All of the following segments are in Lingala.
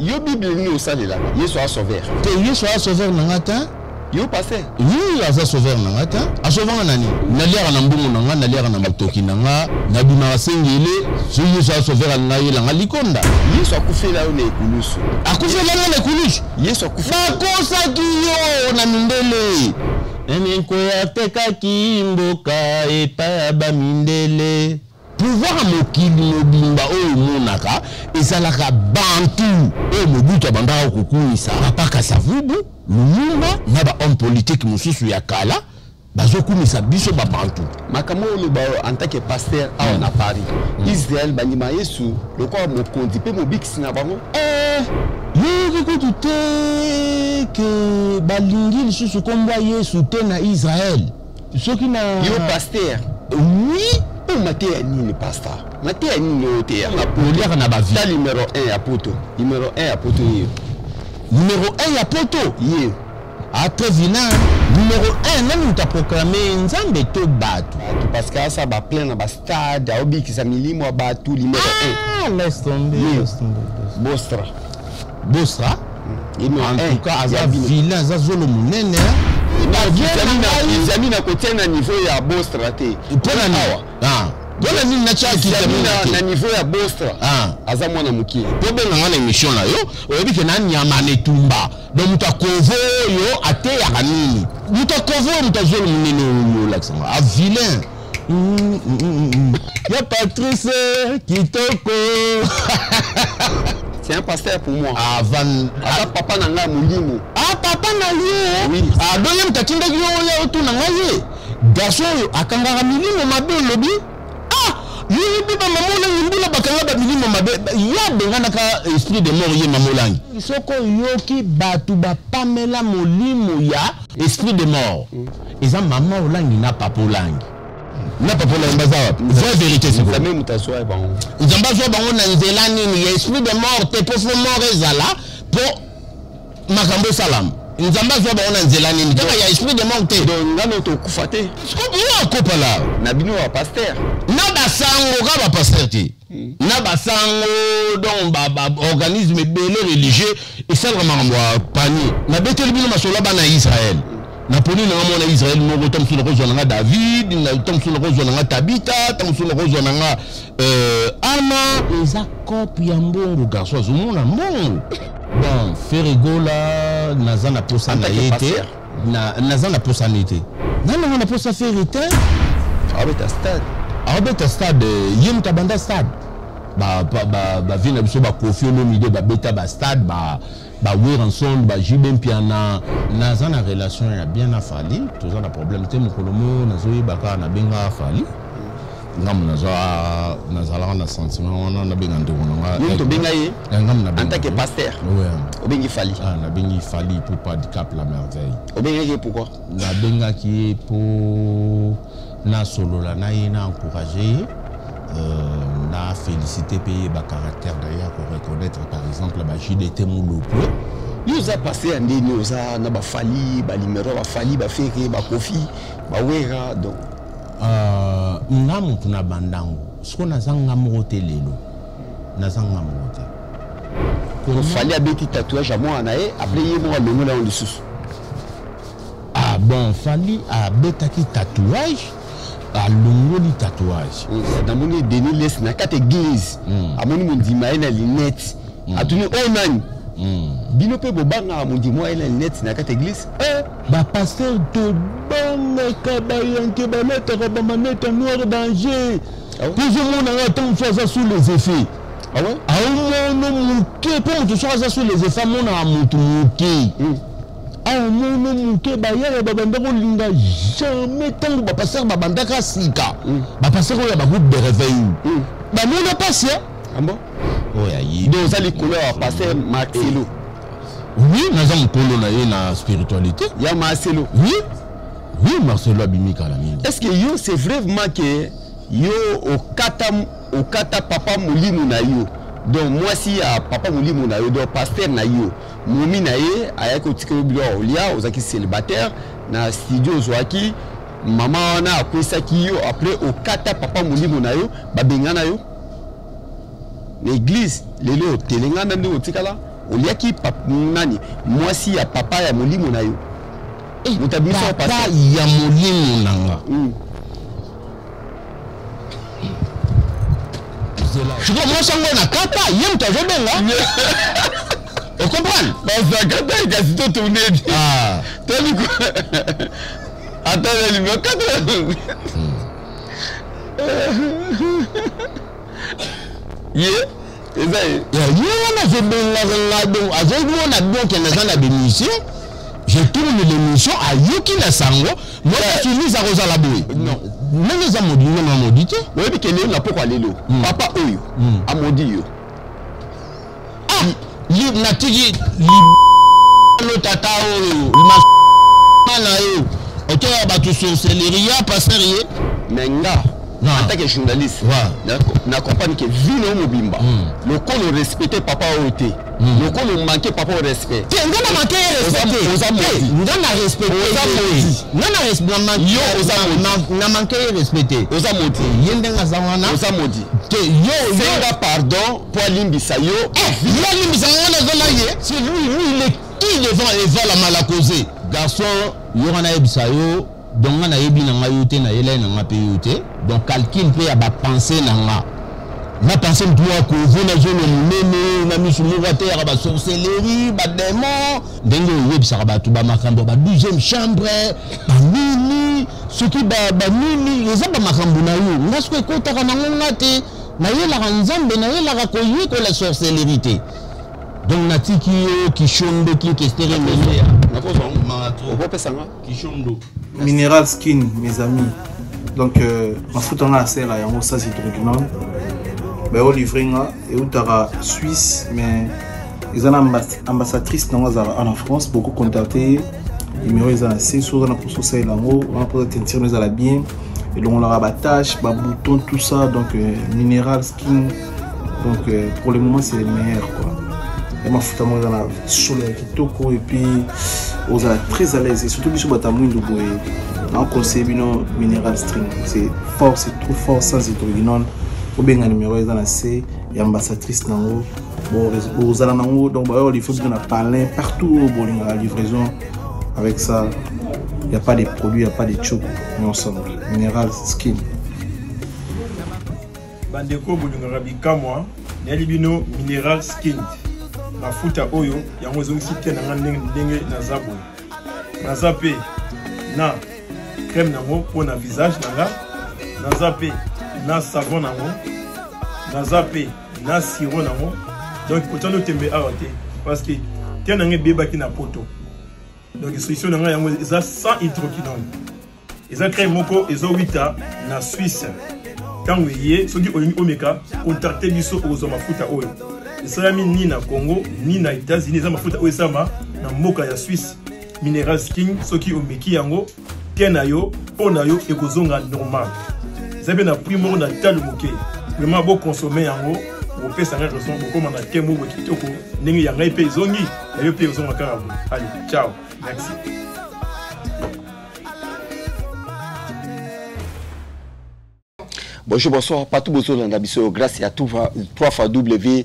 Yo Bible ni osalela. Yesu a sauveur. Te Yesu a sauveur nangata. Yo passé. Oui, aza sauveur nangata. A sauveur nani? Naliaka na mbungu nanga, naliaka na matoki nanga, nabima sengele, so Yesu a sauveur nanga yela likonda. Yesu akufela yo na ekulusu. Akufela na ekulusu. Yesu akufela. Bakosa kiyo na mindele. Enenko ya teka kimboka epa ba mindele. Pouvoir mokili mobimba oyo monaka ezalaka bantu oyo mobutu abandaka kokumisa papa Kasavubu Lumumba na ba homme politique mosusu ya kala bazokumisa biso ba bantu makambo oyo ba en tant que pasteur awa na Paris Israël bandima Yesu lokwa mokonzi pe mobikisi na bango yo ko tute ke balingi lisusu komba Yesu te na Israël soki na yo pasteur oui. Maté ni pasteur. Maté ni otea. Poliaka na ba vie. Numéro 1 à poto. Numéro 1 à poto. Numéro 1 à poto. Yé. A très vilain. Numéro 1 même tu as proclamé nzambe to batu. Parce que ça va plein na ba stade, obi ki sa milimo batu numéro 1. Ah, laisse tomber. Bostra. Bostra. En tout cas, aza vilain, aza zolo munene. Les amis na côté na niveau ya Bostra te. Pona nawa. Ah. Pona nini na chaki na niveau ya Bostra. Ah. Aza mwana mukie. Po benga ngana émission na yo, oyebi ke na nyama netumba. Donc mutakovo yo ate ya kanini. Mutakovo mutazolo munene yo laksanga. A vilain. Ya Patrice Kitoko. C'est un pasteur pour moi. Avant papa nanga mulimo. Ah papa na yo. Oui. Ah doyem tatinda yo ya otu nanga ye. Garçon yo akangara milimo mabe lobi. Ah, yibi ba mamola yimbula bakanga ba milimo mabe. Ya benga ka esprit de mort ye mamolangi. Soko yoki batu ba Pamela molimo ya esprit de mort. Eza mama olangi na papa olangi. Na papa la mbaza vraie vérité c'est quoi même mutasoa bango nzamba zo bango na nzela nini ya esprit de mort te pour mort ezala pour makambo salam nzamba zo bango na nzela nini kaka ya esprit de mort te donc ngano to kufate yo kopa la na bino wa pasteur na basango ka ba pasteur te na basango donc ba organisme belé religieux et ça vraiment moi pani na betel bino masola bana Israël Napoli na mona Israël no tam sur le rozo na David na tam sur le rozo na Tabita tam sur le rozo na Anna eza copie ya mbongo garçon azomona mbongo bon Ferregola nazana posa na yete nazana posa nete na posa ferité abeta stade yem tabanda stade ba vina biso ba Kofi Olomide ba beta ba stade ba oui ensemble ba jibem piana naza na relation ya bien afali toza na problème te mokolomo nazoyi baka na benga afali ngam nazala na sentiment wana na benga ndeko nga to benga ye ngam na en tant que pasteur oui obengi fali na bengi fali pour pas handicap la merveille obenga ye pourquoi na benga ki pour na solo la na ye na encourager na félicité payer ba caractère d'ailleurs pour reconnaître par exemple la JDT Moulopo yo za passé andini oza na ba fali ba numéro ba fali ba feke ba Kofi ba wera donc ngamu tuna bandango siko na zanga mote lelo na zanga mote ko fali abeti tatouage à moi na e après ye mo lelo la on dessous ah bon fali abetaki tatouage à l'ongoli tatouage dans mon Denis laisse na quatre église amoni mondima ina lunette atuni onani bino pe bobanga mondima ina lunette na quatre église ba pasteur de bonne kabayanke ba mettre ba manette noir danger plus ou moins on attend soit sous les effets ah ouais non muke pour tu soit sous les effets mon a mutu muke ah mon muke ba ya ba banda ko linga jamais tant ba passer ba banda ka sika ba passer ko ya ba groupe de réveil ba mon passer ah bon oh ya yi donc ça les couleurs passer Marcelo oui nous avons colo na ye na spiritualité ya Marcelo oui Marcelo abimika la mingi est-ce que yo c'est vraiment que yo au kata papa molimo na yo donc moi si à papa molimo na yo donc pasteur na yo momi na ye ayako tikelo bilo olia ozaki célibataire na studio zoaki maman na akwesaki yo après au kata papa molimo na yo babenga na yo l'église lelo telengana ndio otikala oliaki nani mwasi ya papa ya molimo na yo mutabisa papa ya molimo nanga je vois moi sango na kata yem ta jobenga vous comprenez parce que kata kasi to tourner ah tani ko attends le numéro 4 ye ezai ya yena jobenga ngado azogo na bien que na na bémission je tourne l'émission à Yuki na sango moi je suis mis à Rosa la boy non même les amodis na modité oui que le na poko lelo papa oyo amodi yo ah li na tigi li no tata oyo na yo auto ba tu sorcelleria passerie menga en tant que journaliste na comprendre que vu no mobimba le colo respecter papa oyote le colo manquer papa au respect te ngana manquer respecter ngana respecter ngana respecter yo na manquer respecter oza moti yende ngazana oza moti te yo senga pardon pour limbisa yo yo limbisa ngana zona ye c'est lui il est qui devant Eva la malacausé garçon yo ngana ebisa yo donc on a yebi nanga yote na yela nanga pe yote donc calcul pe ya ba penser nanga na penser doit ko vona zone munene na misulu wate ya ba sorcellerie ba démon ndenge yebisa ba tu ba makambo ba 12e chambre ba nini soki ba nini eza ba makambo na yo ngasko ekota kana ngate na yela nzambe na yela ko yi ko la sorcellerie donc natiki yo kishondo ki kestere mele na ko zo mato on peut passer kishondo Mineral Skin, mes amis. Donc, en foutant la selle, il y a un ça, c'est tout. Mais au livre, et où tu as Suisse, mais ils ont ambassadrice en France, beaucoup contacté. Numéro ils ont 6 jours pour ça, ils ont pour attention, ils ont bien. Et donc, on leur abattage, bouton, tout ça. Donc, Mineral Skin. Donc, pour le moment, c'est le meilleur, quoi. Et ma fouta moi dans la soleil qui toko et puis aux très à l'aise et surtout sur batamou de boy en conseil bino mineral string c'est fort c'est trop fort sans hydrogénone ou bien un numéro dans la C et ambassadrice nango bon aux alanango donc bah il faut bien parler partout au bowling à la livraison avec ça il y a pas de produits il y a pas de choco mais ensemble mineral skin bandeko bolingaka bikamwa nalibino mineral skin mafuta oyo yango ezongisi te nanga ndenge naza boye naza pe na crème nango mpo na visage nanga naza pe na savon nango naza pe na siro nango donc otandi otembe awa te parce que te nanga ebebaki na poto donc solution nanga yango eza sans hydroquinone eza crème moko ezowita na Suisse ntango eye soki olingi omeka contacte biso okozwa mafuta oyo esalami ni na Congo ni na États-Unis eza mafuta oyo esama na mboka ya Suisse mineral skin soki omeki yango te na yo mpo na yo ekozonga normal eza mpe na prix moko na talo moke vraiment boconsome yango bopesanga raison bokóma na te moko kitoko ndenge ya ngai mpe ezongi na yo mpe ezonga kaka boye allez ciao merci. Bonjour, bonsoir, partout bonsoir dans l'Abisso, grâce à tout 3xW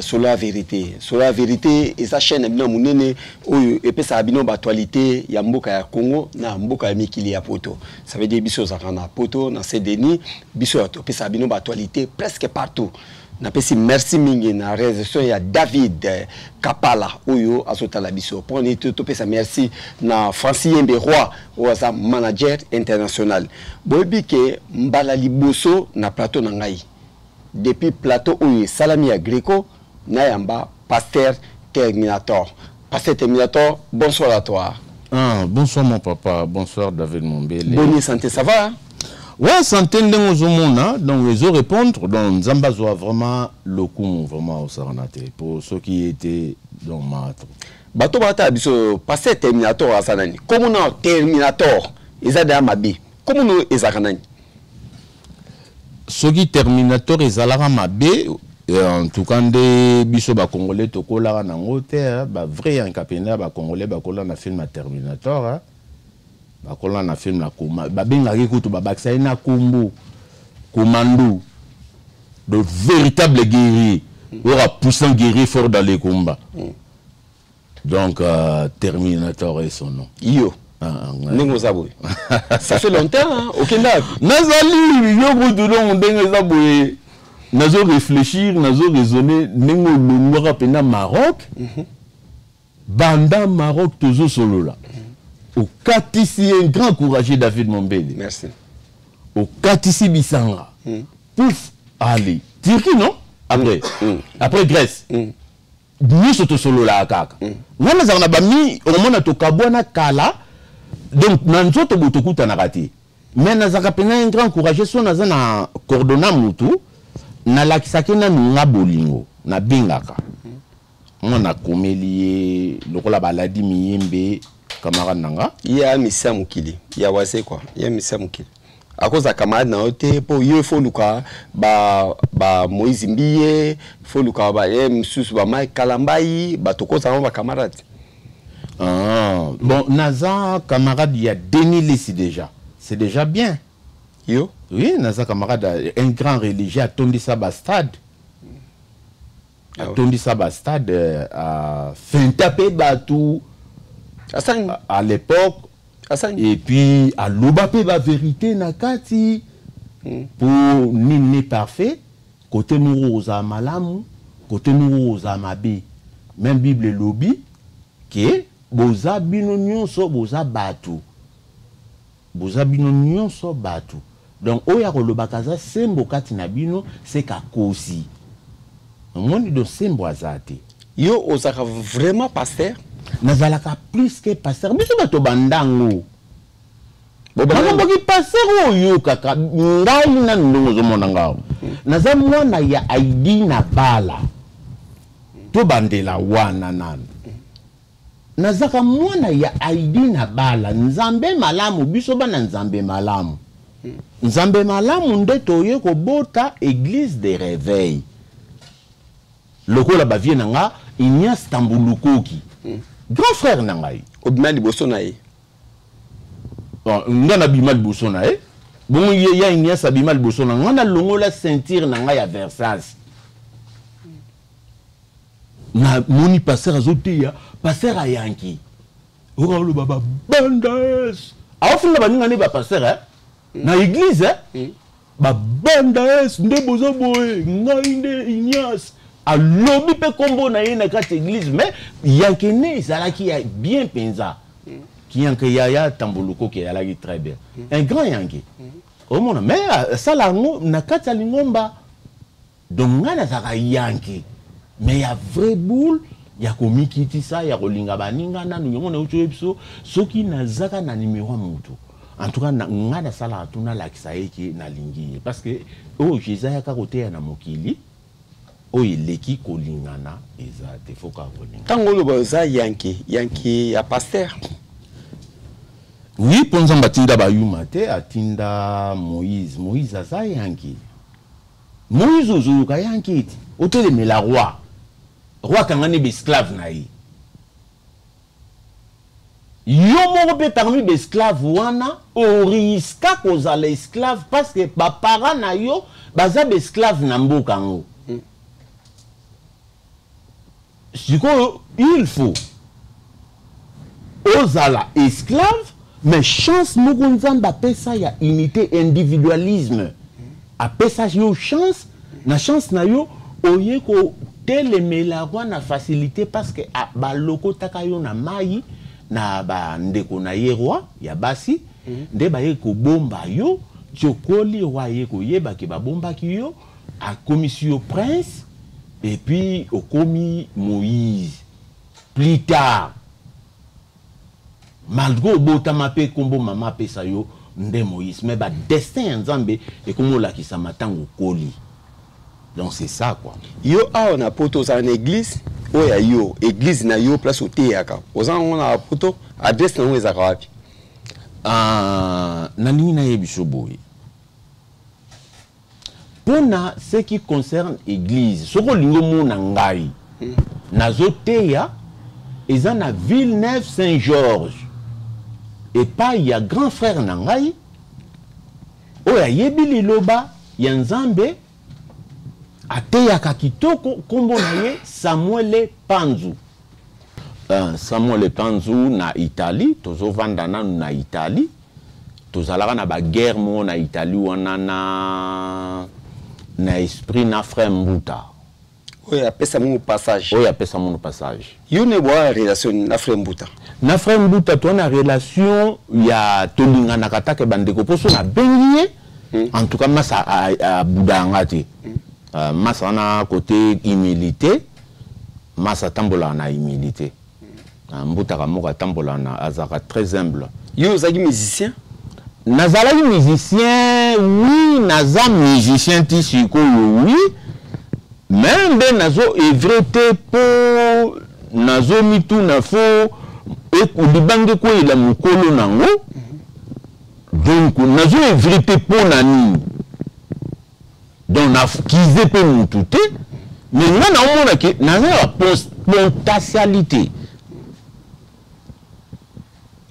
sur la vérité. Sur la vérité, et sa chaîne, et puis ça a bien l'actualité, il y a Mboka ya Congo, na Mboka ya Mikili ya Poto. Ça veut dire Bisso Zakana Poto, na Sedeni, Bisso, et puis ça a bien l'actualité presque partout. Napesi merci mingi na réalisation ya David Kapala oyo azotala biso pour ni to pesa merci na Francis Yembe Roi oza manager international bobi ke mbala liboso na plateau na ngai depuis plateau oyo salami ya Greco na yamba Pasteur Terminator bonsoir à toi. Bonsoir mon papa, bonsoir David Mombele. Bonne santé, ça va hein? Ouais, santé donc les autres répondre, donc Zambazo a vraiment le coup, vraiment au Saranate, pour ceux qui étaient dans ma. Bato bata biso passé Terminator à Sanani. Comment on Terminator, ils ont des mabi. Comment nous ils ont ceux qui Terminator ils ont mabi, en tout cas des biso ba Congolais tokola na ngote, ba vrai en capena ba Congolais ba kola na film Terminator. Bakola na film la Kuma babenga kutu babakisa na Kumbu Komando de véritable guerrier aura puissant guerrier fort dans les combats. Donc, Terminator est son nom. Yo. Ça fait longtemps, hein? Aucun date. Nazali, nazo réfléchir, nazo raisonner, nengo longora pena Maroc, banda Maroc toujours solo là. Au Katisi, un grand courageux David Mombele. Merci. Au Katisi Bissanga. Pouf, allez. Turquie, non? Après. Après Grèce. Nous sommes solo là, kaka. Nous avons au moment où Kabwana Kala. Donc, nous avons beaucoup de raté. Mais nous avons un grand courageux, nous avons coordonné Moutou, nous avons bolingo, na bingaka. On a commélié, le baladi miyembe, camarade nanga. Il y a Missa Moukili, il y a Wase quoi, il y a Missa Moukili. À cause de camarade na ote, pour y faut luka, Moïse Mbiye, faut luka, Msus Mike Kalambayi, toko ça va camarade. Ah, bon, Naza, camarade, il y a Denis Lessi déjà. C'est déjà bien. Yo? Oui, Naza, camarade, un grand religieux à Tondi Sabastad. À Tondi Sabastad, à Fentapé Batou. À l'époque. Et puis, à Lobapé Ba Vérité Nakati. Pour Nini Parfait. Côté Mourouza Malamu. Côté Mourouza Mabé. Même Bible Lobby. Qui est. Boza bino nyonso boza batu. Boza bino nyonso batu. Donc oya kolobakaza sembo kati na bino c'est kakosi. Mon do sembo azate. Yo ozaka vraiment pasteur? Nazalaka plus que pasteur. Biso bato bandango. Baba boki pasteur oyo kaka ngai na ndongo zo monanga. Naza mwana ya ID na bala. To bandela wana nana. Nazaka mwana ya ID na bala nzambe malamu biso bana nzambe malamu. Nzambe malamu nde toye ko bota église de réveil. Lokola ba vie nanga Ignace Tambulukoki. Grand frère nangai. Obima liboso na ye. Ngana bima liboso na ye. Bon ya Ignace abima liboso na ngana longola ceinture nanga ya Versace. Na moni passer azoteya passer a yanki ora lo baba bandas aofunga baninga ne ba passer na église ba bandas nde bozo boye ngai nde Ignace alobi pe kombo na ye na kati église mais yanki ne zalaki ya bien penza ki yanki ya Tambuluko ki alaki très bien un grand yanki au monde mais ça la na kati lingomba donc ngana zaka yanki. Mais il y a vrai boule, il y a comme qui ça, il y a Rolinga Baninga, nous avons eu ce qui n'a zaka na numéro mutu. En tout cas, on a sala tuna la kisaeki na lingi parce que oh Jésus a karoté na mokili, oh il eki kolingana ezate foka kolinga. Tango lo boza yanki ya pasteur. Oui, ponza batinda bayumate atinda Moïse aza yanki. Moïse ozuka yanki otele mela roi kangane esclave na ye. Yo moko pe parmi esclave wana o riska kozala esclave parce que ba para na yo baza esclave na mboka ngo. Siko il faut ozala esclave mais chance moko nzamba pesa ya unité individualisme. A pesa yo chance na chance na yo oye ko telemela na facilité parce que ba loko taka yo na mai na ba ndeko na ye roi ya basi nde ba ye ko bomba yo tokoli wa ye ko yeba ke ba bomba ki yo a commission prince et puis au commis Moïse plus tard malgré botama pe kombo mama pesa yo nde Moïse mais ba destin nzambe et comme la ki sa matango koli. Donc c'est ça quoi. Yo a on a poto za na église oya yo église na yo place ote yaka. Ozan on a poto adresse na weza ka wapi? Na nini na yebiso boye. Pona ce qui concerne église, soko lingo mona ngai. Nazoteya eza na Villeneuve Saint-Georges. Et pas il y a grand frère nangai. Oya yebi liloba ya nzambe ateyaka kitoko kombo na ye Samuel Panzu. Samuel Panzu na Italie, tozovanda nanu na Italie. Tozalaka na ba guerre mo na Italie wana na esprit na frère Mbuta. Oui, apesa mon passage. Oui, apesa mon passage. Yo ne boa relation na frère Mbuta. Na frère Mbuta to na relation ya tolinga na katake bandeko poso na bengiye. En tout cas masa a budanga te. Masa na côté humilité, masa tambola na humilité. Mbuta kamoka tambola na azaka très humble. Yo zaki musicien? Nazala musicien, oui, naza musicien tisiko oui. Même ben nazo évrete po nazo mitu na fo e kudibange ko ila mukolo nango. Donc nazo évrete po nani. Donc na kize pe mutute. Mais nga na omona ke naza potentialité.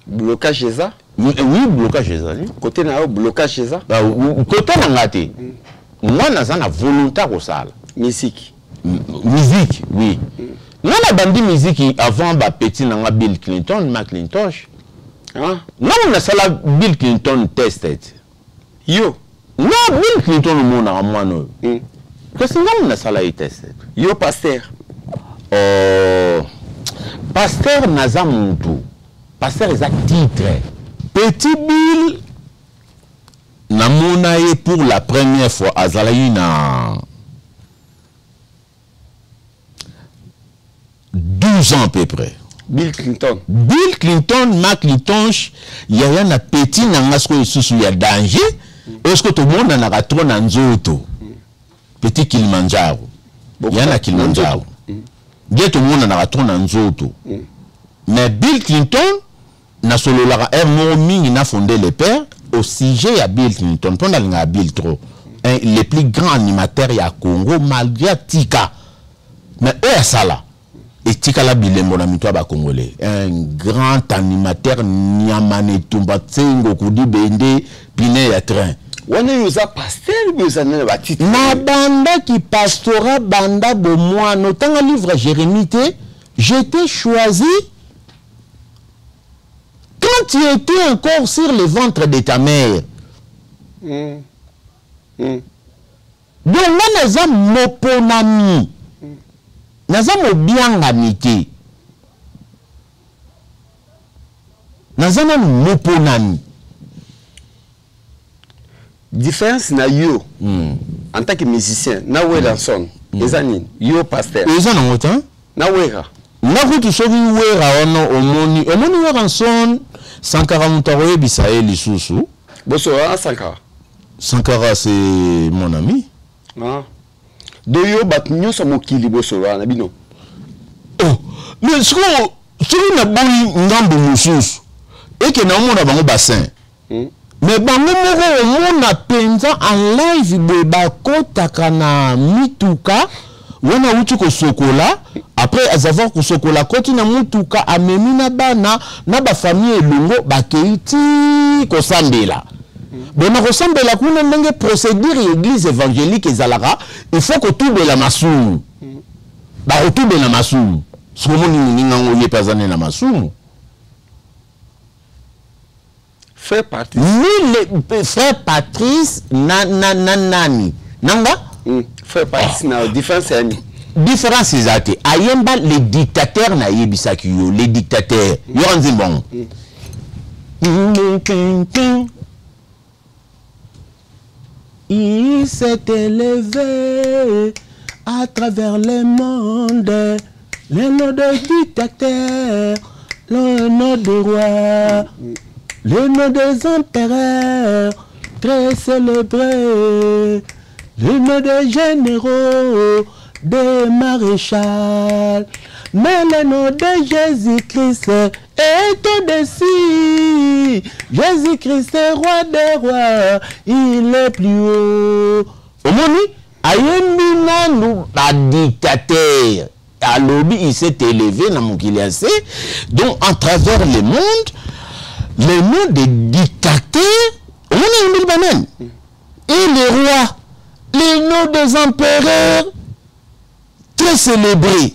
Blocage chez ça? Oui, blocage chez ça. Côté na blocage chez ça? Côté na ngate. Moi naza na volonté ko sala. Musique. Musique, oui. Là, la bande musique avant petit nanga Bill Clinton, Macintosh. Ah. Non, on a ça la Bill Clinton tested. Yo. Non, Bill Clinton mon a moi non. Qu'est-ce que on a ça la tested? Yo pasteur. Pasteur naza muntu. Pasteur est titre. Petit Bill namona ye pour la première fois azalayi na 12 ans à peu près. Bill Clinton. Bill Clinton, Macintosh, il y a un petit nangasko sous ya danger. Est-ce que tout le monde a trop nanzoto? Petit Kilimanjaro. Il y a un Kilimanjaro. Bien tout le monde a trop nanzoto. Mais Bill Clinton, n'a solo la il n'a fondé le père au sujet à Bill Clinton. Pendant qu'il a Bill trop. Les plus grands animateurs à Congo, malgré Tika. Mais eux, ça là. Et Tikala Bilembo na mitwa ba Congolais, un grand animateur Niamane Tumba Tsengo Kudi Bende Pine ya train. Wana yoza pasteur yoza na ba titre. Na banda qui pastora banda de moi notanga livre Jérémie te, j'étais choisi quand tu étais encore sur le ventre de ta mère. Donc moi naza moponami. Naza mo bien amité. Naza mo moponami. Différence na yo en tant que musicien, na Welanson, ezanine, yo pasteur. Ezana ngota? Na wera. Na kutu sobi wera ono omoni Welanson Sankara mutaroye bisaye lisusu. Boso Sankara. Sankara c'est mon ami. Ah. De yo bat nyoso mokili boso na bino. Oh, mais ce que na boni ngambo mususu et que na mona bango bassin. Mais bango moko mona penza en live be bakotaka na mituka wana uti ko sokola après avoir ko sokola koti na mutuka amemi na bana na ba famille elongo bakeiti ko sambela. Bon, na kosambela kuna ndenge procédure église évangélique ezalaka, il faut que tout de la masumu. Ba tout de la masumu. Ce que nous n'avons pas besoin de la masumu. Frère Patrice. Oui, frère Patrice nani. Nanga? Frère Patrice na différence yani. Différence ezate. Ayemba les dictateurs na yebisaki yo, les dictateurs. Yo anzimbon. Il s'est élevé à travers le monde, le nom de dictateur, le nom de roi, le nom des empereurs, très célébrés, le nom des généraux, des maréchals, mais le nom de Jésus-Christ est au-dessus. Jésus-Christ est roi des rois, il est plus haut. Au moni, ayemina nous a dictateur. À l'objet, il s'est élevé dans mon kiliassé. Donc, à travers le monde, le nom des dictateurs, on est une banan. Et les rois, les noms des empereurs très célébrés,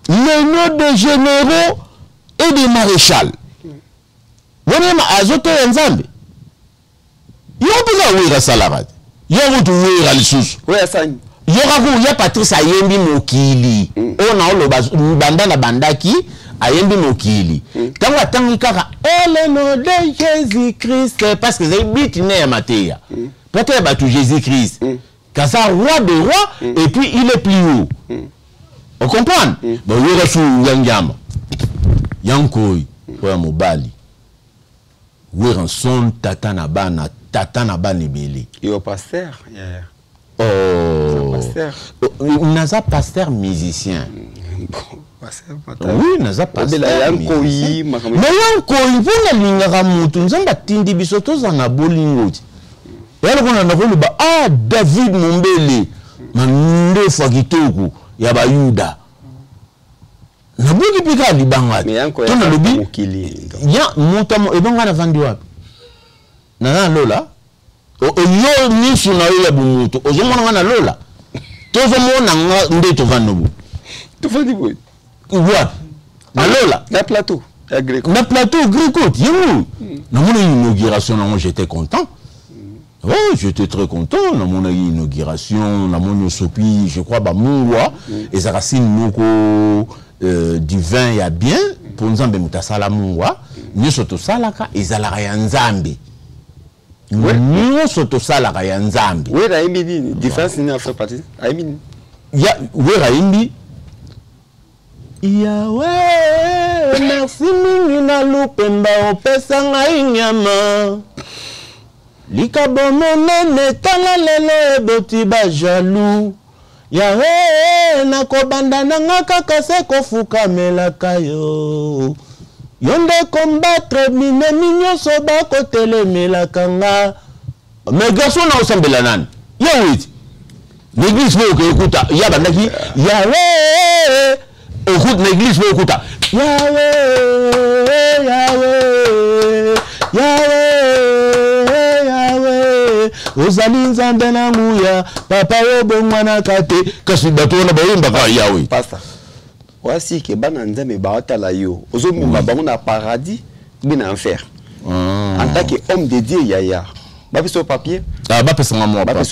les noms des généraux et des maréchals. Wonema azoto nzambe. Yo pika wira salabat. Yo mutu wira lisusu. Ouais asani. Yo kaku ya Patrice ayembi mokili. Ona oloba banda na bandaki ayembi mokili. Tango atangi kaka le nom de Jésus-Christ parce que c'est bitine ya mateya. Peut-être batu Jésus-Christ. Kasa roi de roi et puis il est plus haut. On comprend? Bon yo rasu yangama. Yankoi kwa mobali. Wera son tata na bana ebele. Yo pasteur. Yeah. Oh. Pasteur. Naza pasteur musicien. Bon, pasteur. Oui, naza pasteur. Yankoi makambo. Mais yankoi mpona lingaka mutu nzamba tindi biso tozanga bolingo. Yalo kona nakoloba David Mombele mande fakitoko ya bayuda. Nabuki pika libanga. Mais yanko tona lobi mokili. Ya montamo ebanga na vandi wapi? Na lola. Yo nisu na yo ya bumuto. Ozomona na lola. Tozomona ndeto vanobu. Tu fais boy. Wapi? Na lola. Na plateau. Na plateau Grécote. Yemu. Na mon inauguration na moi j'étais content. Oh, j'étais très content. Na mon inauguration, na mon sopi, je crois ba mungwa et ça racine moko du vin ya bien pour nzambe mutasala mungwa. Nyoso to salaka ezalaka ya nzambe. Nyoso to salaka ya nzambe. Oui, la imbi différence ni fait partie. Aimini. Ya wera imbi Yahweh, merci mingi na lupemba opesa ngai nyama. Likabo monene tala lelo eboti ba jaloux. Yahweh nakobanda nanga kaka se kofukamelaka yo. Yonde combattre mine nyonso bakotelemelaka nga. Mais garçon na osambela nani? Yawit. L'église veut que écoute, ya bandaki Yahweh. Écoute l'église veut écoute. Yahweh, Yahweh, Yahweh, Yahweh. Ozali nzambe na nguya, papa yo bongwana kate, kasi bato na bayimba ka Yahweh. Pastor. Voici que bana nzambe baotala yo. Ozomima bango na paradis, bina enfer. En tant qu'homme de Dieu yaya. Ba sur papier. Ah ba pesa moi papier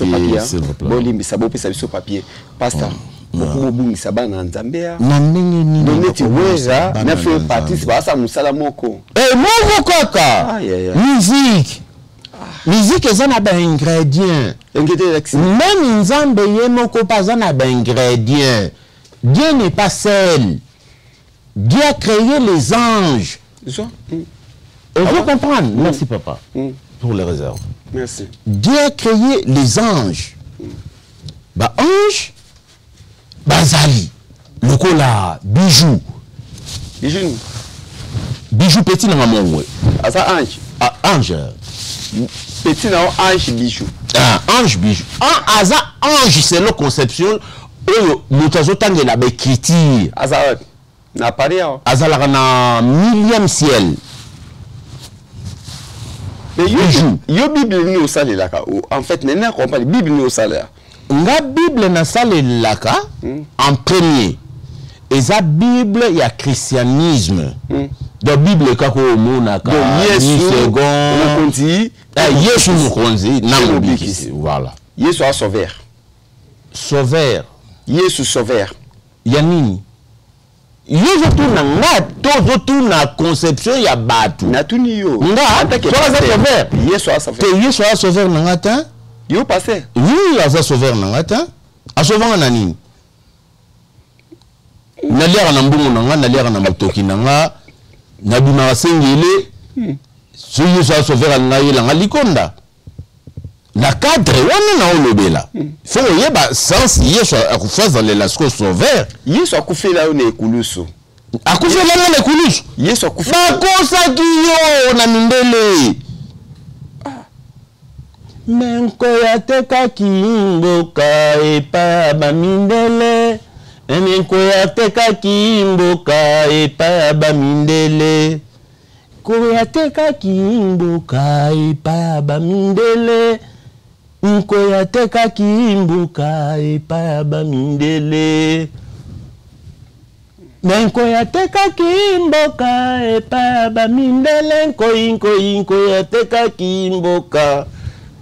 s'il vous plaît. Bolimbi sabo pesa sur papier. Pastor. Beaucoup bungisa bana nzambe ya. Na ndenge nini? Doneti weza na fait partie ba sa musala moko. Moko kaka. Musique. Musique eza na ba ingrédients. Même nzambe ye moko pas na ba ingrédients. Dieu n'est pas seul. Dieu a créé les anges. Vous comprenez? Merci papa pour les réserves. Merci. Dieu a créé les anges. Bah ange, bazali, lokola, bijou. Bijou. Bijou petit na maman ouais. Ah ça ange. Ah ange. Petit na ange bijou. Ah ange bijou. Ah ça ange c'est la conception. Oyo mutazo tangela ba écriture. Ah ça na paria. Azala na millième ciel. Mais yo Bible ni osale laka. En fait nena comprend Bible ni osale. Nga Bible na sale laka en premier. Et ça Bible il y a christianisme. Donc Bible kako mona ka Yesu second konzi Yesu mukonzi na mobikisi voilà. Yesu a sauveur. Sauveur. Yesu sauveur. Yanini. Yesu tuna nga tozo tuna conception ya batu. Na tuni yo. Nga toza sauveur. Yesu a sauveur. Te Yesu a sauveur na ngata. Yo passé. Oui, aza sauveur na ngata. A sauveur na nini? Na liara na mbungu na nga, na liara na motoki na nga, na bima sengele. So Yesu a sauveur na nga nga likonda. La cadre wana na olobela. Faut yeba sens Yesu akufa dans les lasco sauveur. Yesu akufela yo na ekulusu. Akufela na ekulusu. Yesu akufela. Bakosa kiyo na mindele. Menko ya teka kimboka epa ba mindele. Menko ya teka kimboka epa ba mindele. Ko ya teka kimboka epa ba mindele. nkoya teka kimbuka epa bamindele nkoya teka kimboka epa bamindele nkoya teka kimboka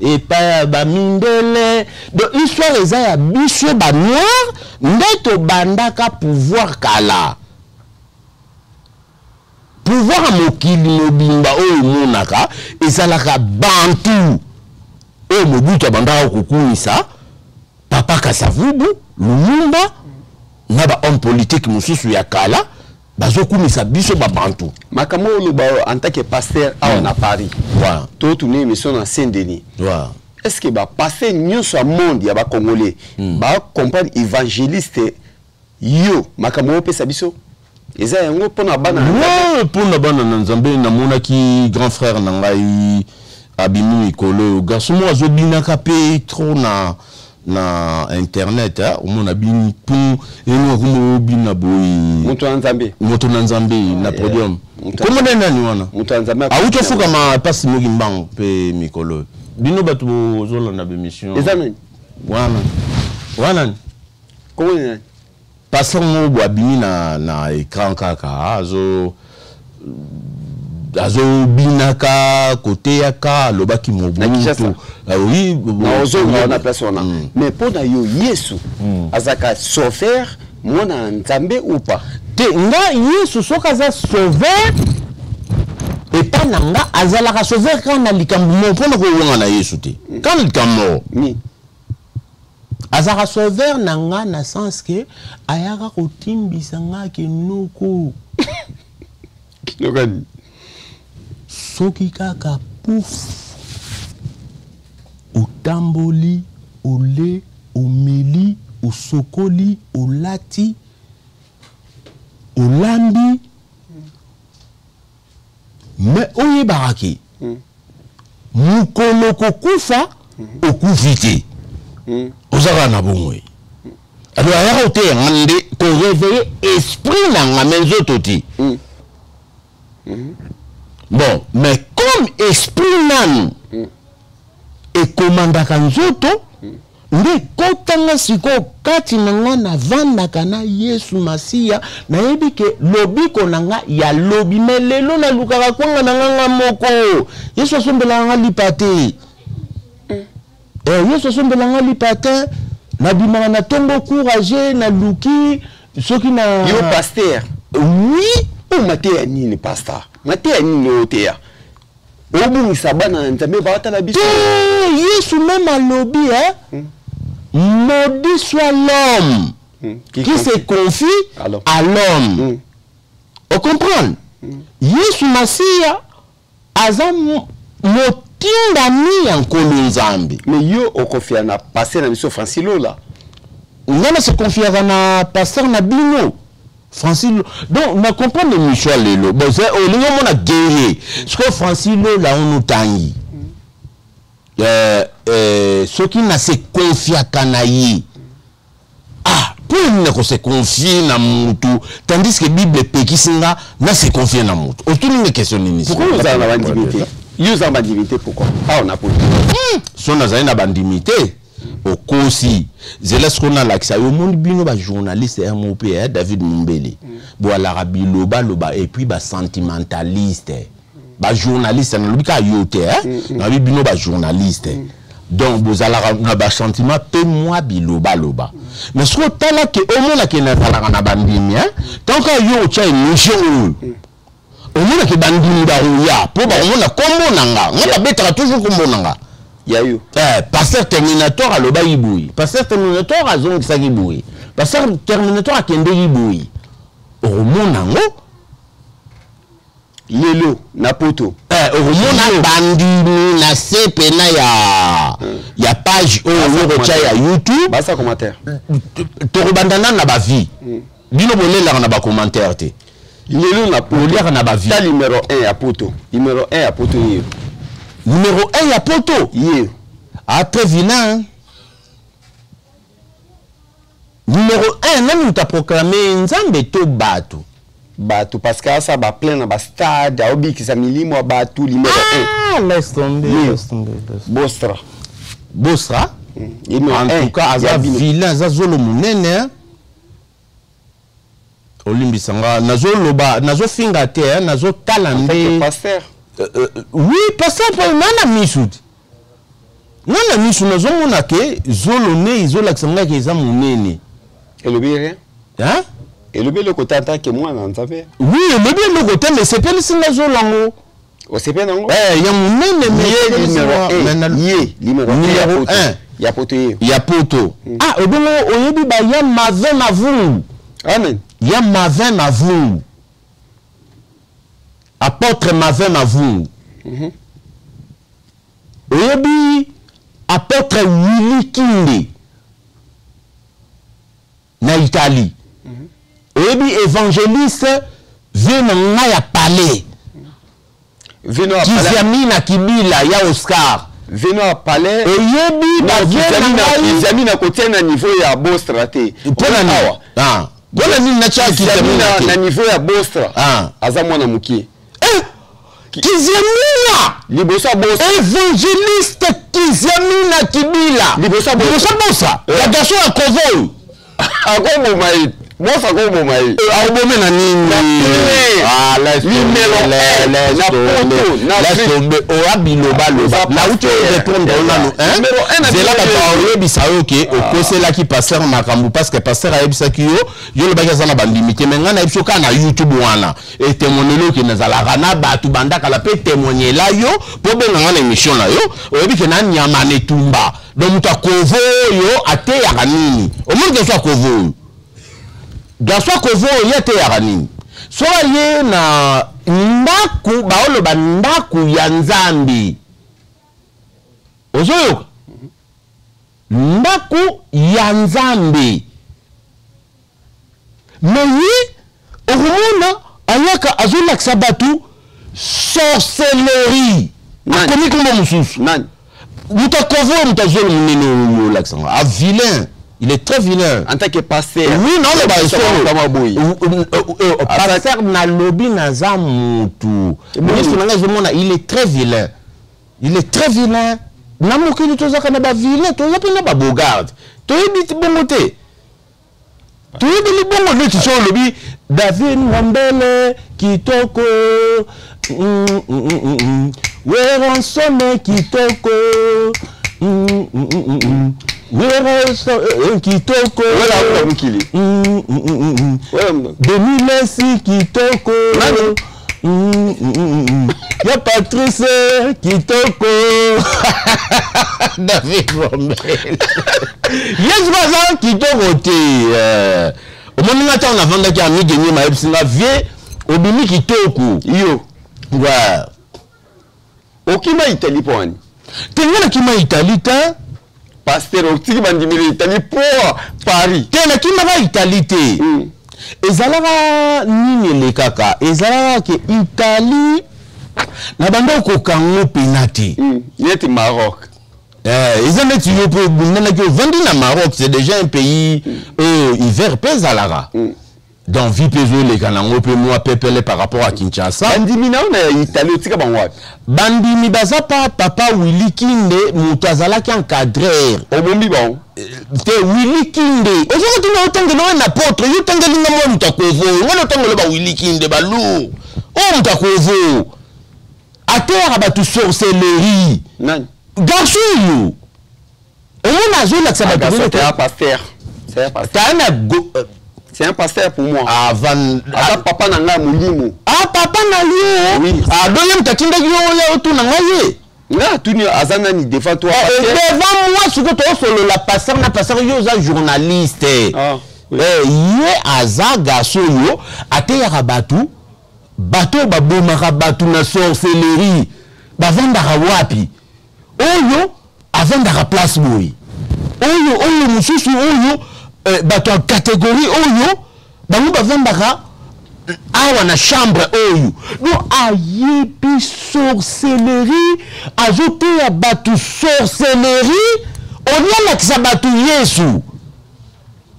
epa bamindele donc histoire eza ya biso ba noir ndeto bandaka pouvoir kala pouvoir mokili mobimba oyo monaka ezalaka bantu oyo mobutu abandaka kokumisa Papa Kasavubu Lumumba na ba homme politique mususu ya kala bazokumisa biso babantu makambo oloba en tant que pasteur awa na Paris voilà to tourner mission na Saint-Denis voilà est-ce que ba pasteur nyonso ya monde ya ba congolais ba comprendre évangéliste yo makambo opesa biso eza yango pona bana na Nzambe na monaki grand frère na ngai abimu ikolo garçon mo azobinaka pe trop na internet omona bini pour eno kumo bina boy moto na Nzambe na podium comment nani wana moto na Nzambe auto fuka ma passe mo gimbang pe mikolo bino batu zola na émission ezameni wana comment nani passer mo bo abini na écran kaka azo binaka côté yaka lobaki mobutu oui na place wana mais pour na yo Yesu azaka sauveur mona Nzambe ou pas te nga Yesu soka za sauveur et pas nanga azalaka sauveur quand likambo mo pona ko wanga na Yesu te quand likambo ni azalaka sauveur nanga na sens que ayaka kotimbisa nga ke noko kinokani soki kaka pouf otamboli ole omeli osokoli olati olambi mais oyebaka ke mokolo kokufa okufi te ozalaka na bomoi alors ayaka oteya nga nde koréveille esprit nanga me nzoto te bon mais comme esprit nanu ekomandaka nzoto nde kotanga siko kati nanga na vandaka na Yesu Masiya nayebi ke lobiko nanga ya lobi me lelo na lukaka kwanga nanga moko Yesu asombela nga lipate Yesu asombela nga lipate na bimanga na tongo courage na luki soki na yo pasteur oui o matea nini pasteur matea nini otea obungisa bana Nzambe baatala biso Yesu même à lobby maudit soit l'homme qui se confie à l'homme on comprend Yesu Masiya aza motinda mi yankolo Nzambe mais yo okofia na pasteur na biso Francilo la ngana se confiera na pasteur na bino Francilo donc na comprendre l'émission lelo bon c'est au lingo mona guerrier ce que Francilo la on tangi ceux qui na se confia kanayi pour ne ko se confier na mutu tandis que Bible pekisinga na se confier na mutu autour d'une question initiale pourquoi vous avez la divinité vous avez la divinité pourquoi on a pour son azali na bandimité okosi zeles kona lakisa yo monde bino ba journaliste MOP David Mumbele bo ala biloba loba et puis ba sentimentaliste ba journaliste na lobika yote na bino ba journaliste donc vous ala na ba sentiment pe moi biloba loba mais ce que tala ke omona ke na tala na bandimi tant que yo cha émission omona ke bandimi ba ya po ba omona kombo nanga ngata betaka toujours kombo nanga yayo pasteur Terminator a loba iboui pasteur Terminator a zong saki boui pasteur Terminator a kende iboui omona ngo lelo na poto omona bandimi na sepe na ya page o cha ya YouTube basa commentaire to bandana na ba vie bino bolela na ba commentaire te lelo na poto na ba vie ta numéro 1 ya poto numéro 1 ya poto yo numéro 1 ya poto ye très vilain numéro 1 nani t'a proclamé Nzambe to bato parce que ça va plein na stade a obikisa milimo bato numéro 1 laisse tomber Bostra Bosra. En tout cas, aza vilain, aza zolo munene. Olimbisanga, nazo loba, nazo finga te, nazo talande. Pasteur. Oui, pasteur, nana misud. Nana misud, nazo monake, zolo ne, izola kisanga keza munene. Et le bien, hein? Et le bien le côté en tant que moi, on savait. Oui, le bien le côté, mais c'est pas le signe zolango. Oh, c'est pas non? Eh, y'a munene, mais numéro 1. Il y a poto. Il y a poto. Ah, au bon, au yebi ba y'a mavin mavou. Amen. Y'a mavin mavou. Apôtre mavin mavou. Au yebi apôtre Willy Kinde. Na Italie. Au yebi évangéliste vient na palais. Kizami na Kibila ya Oscar. Veno à palais. Et yebi ba Kizami na côté na niveau ya Bostra te. Pona nawa. Ah. Pona ni na cha Kizami na niveau ya Bostra. Ah. Aza mwana mukie. Kizami libosa Bostra. Évangéliste Kizami na Kibila. Libosa Bostra. Ya gaso ya Kovo. Akombo mai. Moi, ça va au maïs. Ah, laisse tomber. Oh, biloba. Là où tu répondre, c'est là que tu as dit que c'est là qui passe en Makambu parce que passer à Ebisaki, yo le bagage na bandimité. Mais on a Ebsoka na YouTube wana. Et témoigner que nous allons rana batu banda kala pe témoigner là yo pour bien dans l'émission là yo. On dit que na nyamane tumba. Donc muta kovo yo ate ya kanini. Au moins que soit kovo. Gaswa kovo yete yarani. So ye na ndaku baolo bandaku ya Nzambi. Ozoyo. Ndaku ya Nzambi. Mais orumona ayaka azula ksabatu sorcellerie. Akomi kombo mususu. Nani? Muta kovo mutazolo munene l'accent. Ah vilain. Il est très vilain. En tant que pasteur. Oui, non, mais pasteur na lobby na zamutu. Il est très vilain. Il est très vilain. Namokini tozaka na ba vilain, tozapi na ba bogarde. Toyebi bongote. Toyebi li bongo le tiso lobby David Ngambele kitoko. Weron some kitoko. Kitoko Demilesi Kitoko ya Patrice Kitoko David Rommel yes baza Kitoko te omoninga ta on avanda ki ami gagner ma ebsinga vie obimi Kitoko yo ouais okima Italie poni tengana kima Italie ta pasteur otiki bandimeli Italie pour Paris. Tena kima ba Italie te. Ezalaka nini le kaka? Ezalaka ke Italie na bando ko kango penati. Yeti Maroc. Ezalaki yo pe bundana ke vandi na Maroc, c'est déjà un pays hiver pesalara. Dans vie peso les kanango pe moi pepele par rapport à Kinshasa. Bandimi na Italie otika banwa. Bandimi baza pa papa Willy Kinde mutazala ki encadreur. Omombi bon. Te Willy Kinde. Ozo tuna otangelo na apôtre, yo tangelinga mo mutakovo. Ngolo tangelo ba Willy Kinde balu. O mutakovo. Atera batu sorcellerie. Nani? Garçon yo. On a joué la sabata. C'est un pasteur. C'est un pasteur. C'est un pasteur pour moi. Avant papa nanga mulimo. Ah papa na yo. Oui. Ah deuxième takinda yo ya otu na ngaye. Na tuni azana ni devant toi. Devant moi ce que toi solo la pasteur na pasteur yo za journaliste. Ah. Ye azaga so yo ate ya batu bato babomaka batu na sorcellerie. Bavanda wapi. Oyo avanda place boy. Oyo mususu oyo bato en catégorie oyo bango bavandaka awa na chambre oyo no ayebi sorcellerie ajoute ya bato sorcellerie onialakisa bato yesu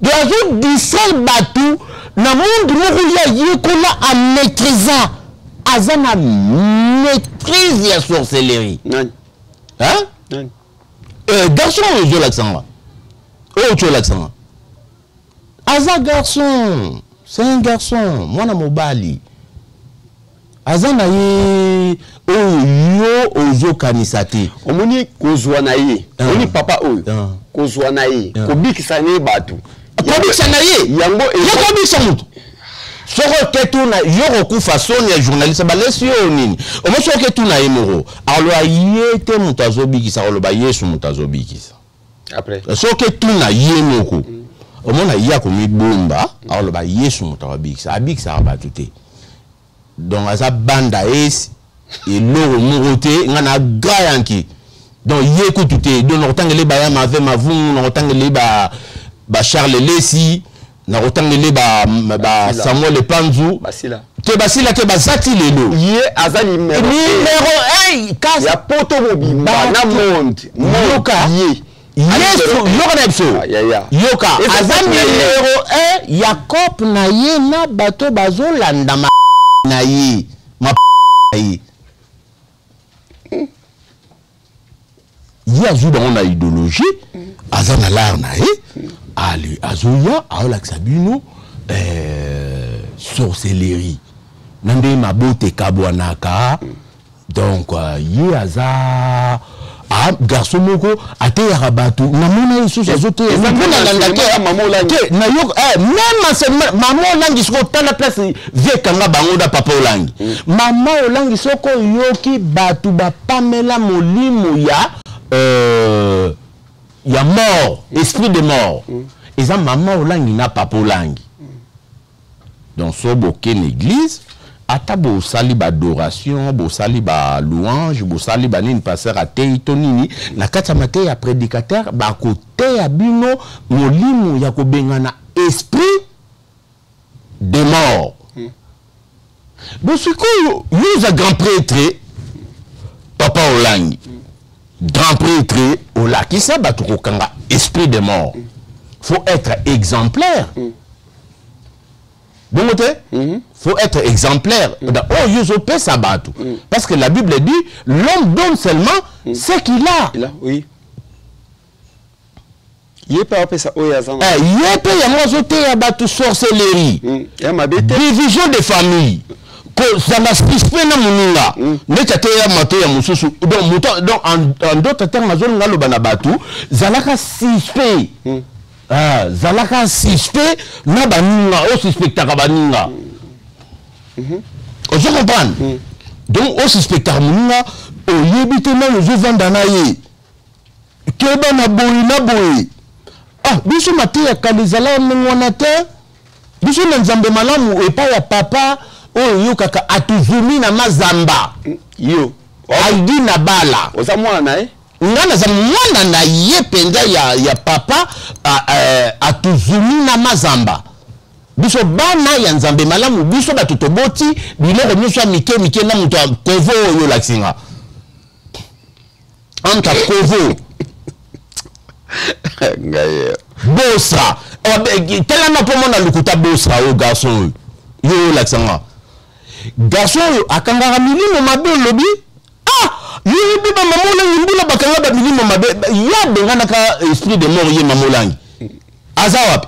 do azo distraire bato na monde moko ya yekola a maîtrisa aza na maîtrise ya sorcellerie Nani? hein? Nani? garçon oyo ozolakisanga oyo tolakisanga aza garçon c'est un garçon mwana mobali aza na ye oyo ozokanisa te omoni kozwa na ye omoni papa oyo kozwa na ye kobikisa na ye bato kobikisa na ye yango kobikisa mutu soko ke tuna yo kokufa soni ya journaliste balesi yo nini omoso ke tuna ye moko aloba ye te mutu azobikisa oloba yesu mutu azobikisa après soko ke tuna ye moko omona ye akomibomba aloba yesu mutu azobikisa abikisaka bato te donc aza banda esi eloko moko te nga na gayanki donc ye kutu te donc nakotangele baya mave mavungu nakotangele ba Charles Lesi nakotangele ba Samuel Panzu te basila te basati lelo ye aza numéro 1 kasi ya poto mobimba na monde yoka ye yesu yoka na biso yoka aza numéro 1 ya coupe na ye na bato bazolanda na ye ma ye azwi bango na idéologie aza na l'art na ye ali azoya aolakisa bino sorcellerie na nde mabote ekabwanaka donc ye aza garçon moko ateyaka bato namona lisusu azoteya te na yo mama olangi soko otala place viekanga bango da papa olangi mama olangi soko oyoki bato bapamela molimo ya mort esprit de mort eza mama olangi na papa olangi donc so bokene église ata bosali badoration bosali balouange bosali banini pasteur atei to nini na kati ya mateya ya prédicateur bakoteya bino molimo ya kobengana esprit de mort bosikoyo yoza grand prêtre papa olangi grand prêtre olakisa bato kokanga esprit de mort faut être exemplaire bon faut être exemplaire oh yozope sabato parce que la Bible dit l'homme donne seulement ce qu'il a oui yepe apesa oyo azanga yepe yango azoteya bato sorcellerie division de famille kozala suspect na moninga ndeti ateya mato ya mosusu donc en d'autres termes azolinga aloba na bato zalaka suspect zalaka suspect na baninga osuspectaka baninga ozo comprendre donc osuspectaka moninga oyebi te nani ozovanda na ye keba na boye biso mateya kala ezala ndenge wana te biso na nzambe malamu epai ya papa oyo yokaka atuzumi na mazamba yo aidi na bala oza mwana na ye nga naza mwana na ye mpenza ya papa atuzumi na mazamba biso bana ya nzambe malamu biso bato toboti biloko nyonso ya mike na moto akovo oyo olakisinga anta kovo bosa telama mpo mona lukuta bosa oyo garçon oyo olakisanga garçon oyo akangaka milimo mabe olobi yebi bamama olangi mbula bakanga bamilimo mabe ya benganaka esprit de mort ye mama olangi aza wapi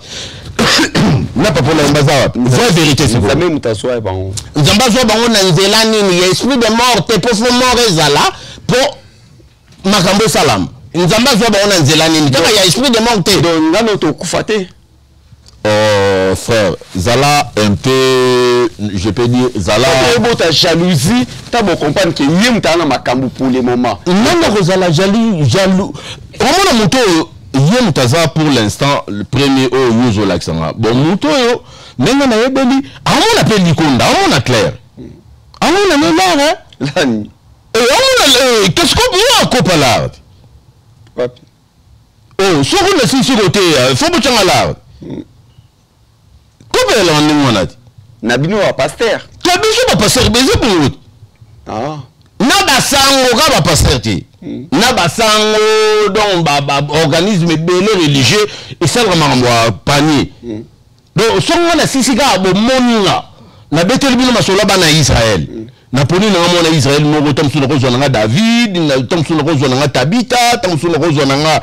na papa olangi baza wapi vraie vérité nzambe moto azwa bango nzambe azwa bango na nzela nini ya esprit de mort te mpo fo mort ezala mpo makambo esalama nzambe azwa bango na nzela nini kaka ya esprit de mort te donc ngano tokufa te frère zala un peu je peux dire zala ta jalousie ta bo comprendre que yem ta na makambu pour le moment non ko zala jaloux omona moto yem taza pour l'instant le premier au yuzo l'accent bon moto yo nenga na yebeli amona pe likonda amona clair amona ne là lani amona qu'est-ce qu'on peut encore là oh so ko na sisi côté faut botanga là comment là on est monati na bino wa pasteur to biso ba pasteur bezi pour na basango ka ba pasteur ti na basango donc ba organisme belé religieux et ça vraiment moi panier donc songo na sisi ka bo moninga na betel bino masola bana Israël Napoli na mona Israël moko tam suna kozwa nga David, tam suna kozwa nga Tabita, tam suna kozwa nga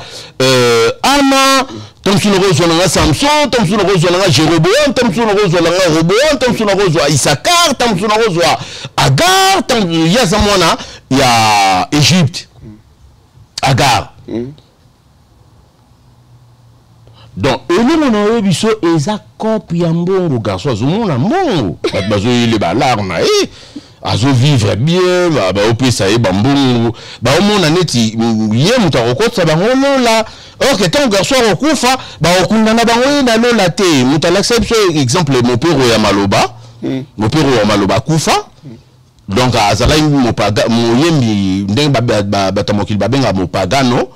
Anna, tam suna kozwa nga Samson, tam suna kozwa nga Jéroboam, tam suna kozwa nga Roboam, tam suna kozwa Issachar, tam suna kozwa Agar, tam ya zamona ya Égypte. Agar. Donc, et nous avons biso eza copie ya mbongo garçon azomona mbongo bazo yele balarme azo vivre bien ba opesa ye bambongo ba omona neti ye mutu akokotisa bango lola or que tant garçon akokufa ba okundana bango na lola te mutu alaccepte exemple mopero ya maloba mopero ya maloba kufa donc azalaki moyembi ndenge batamokili babenga mopagano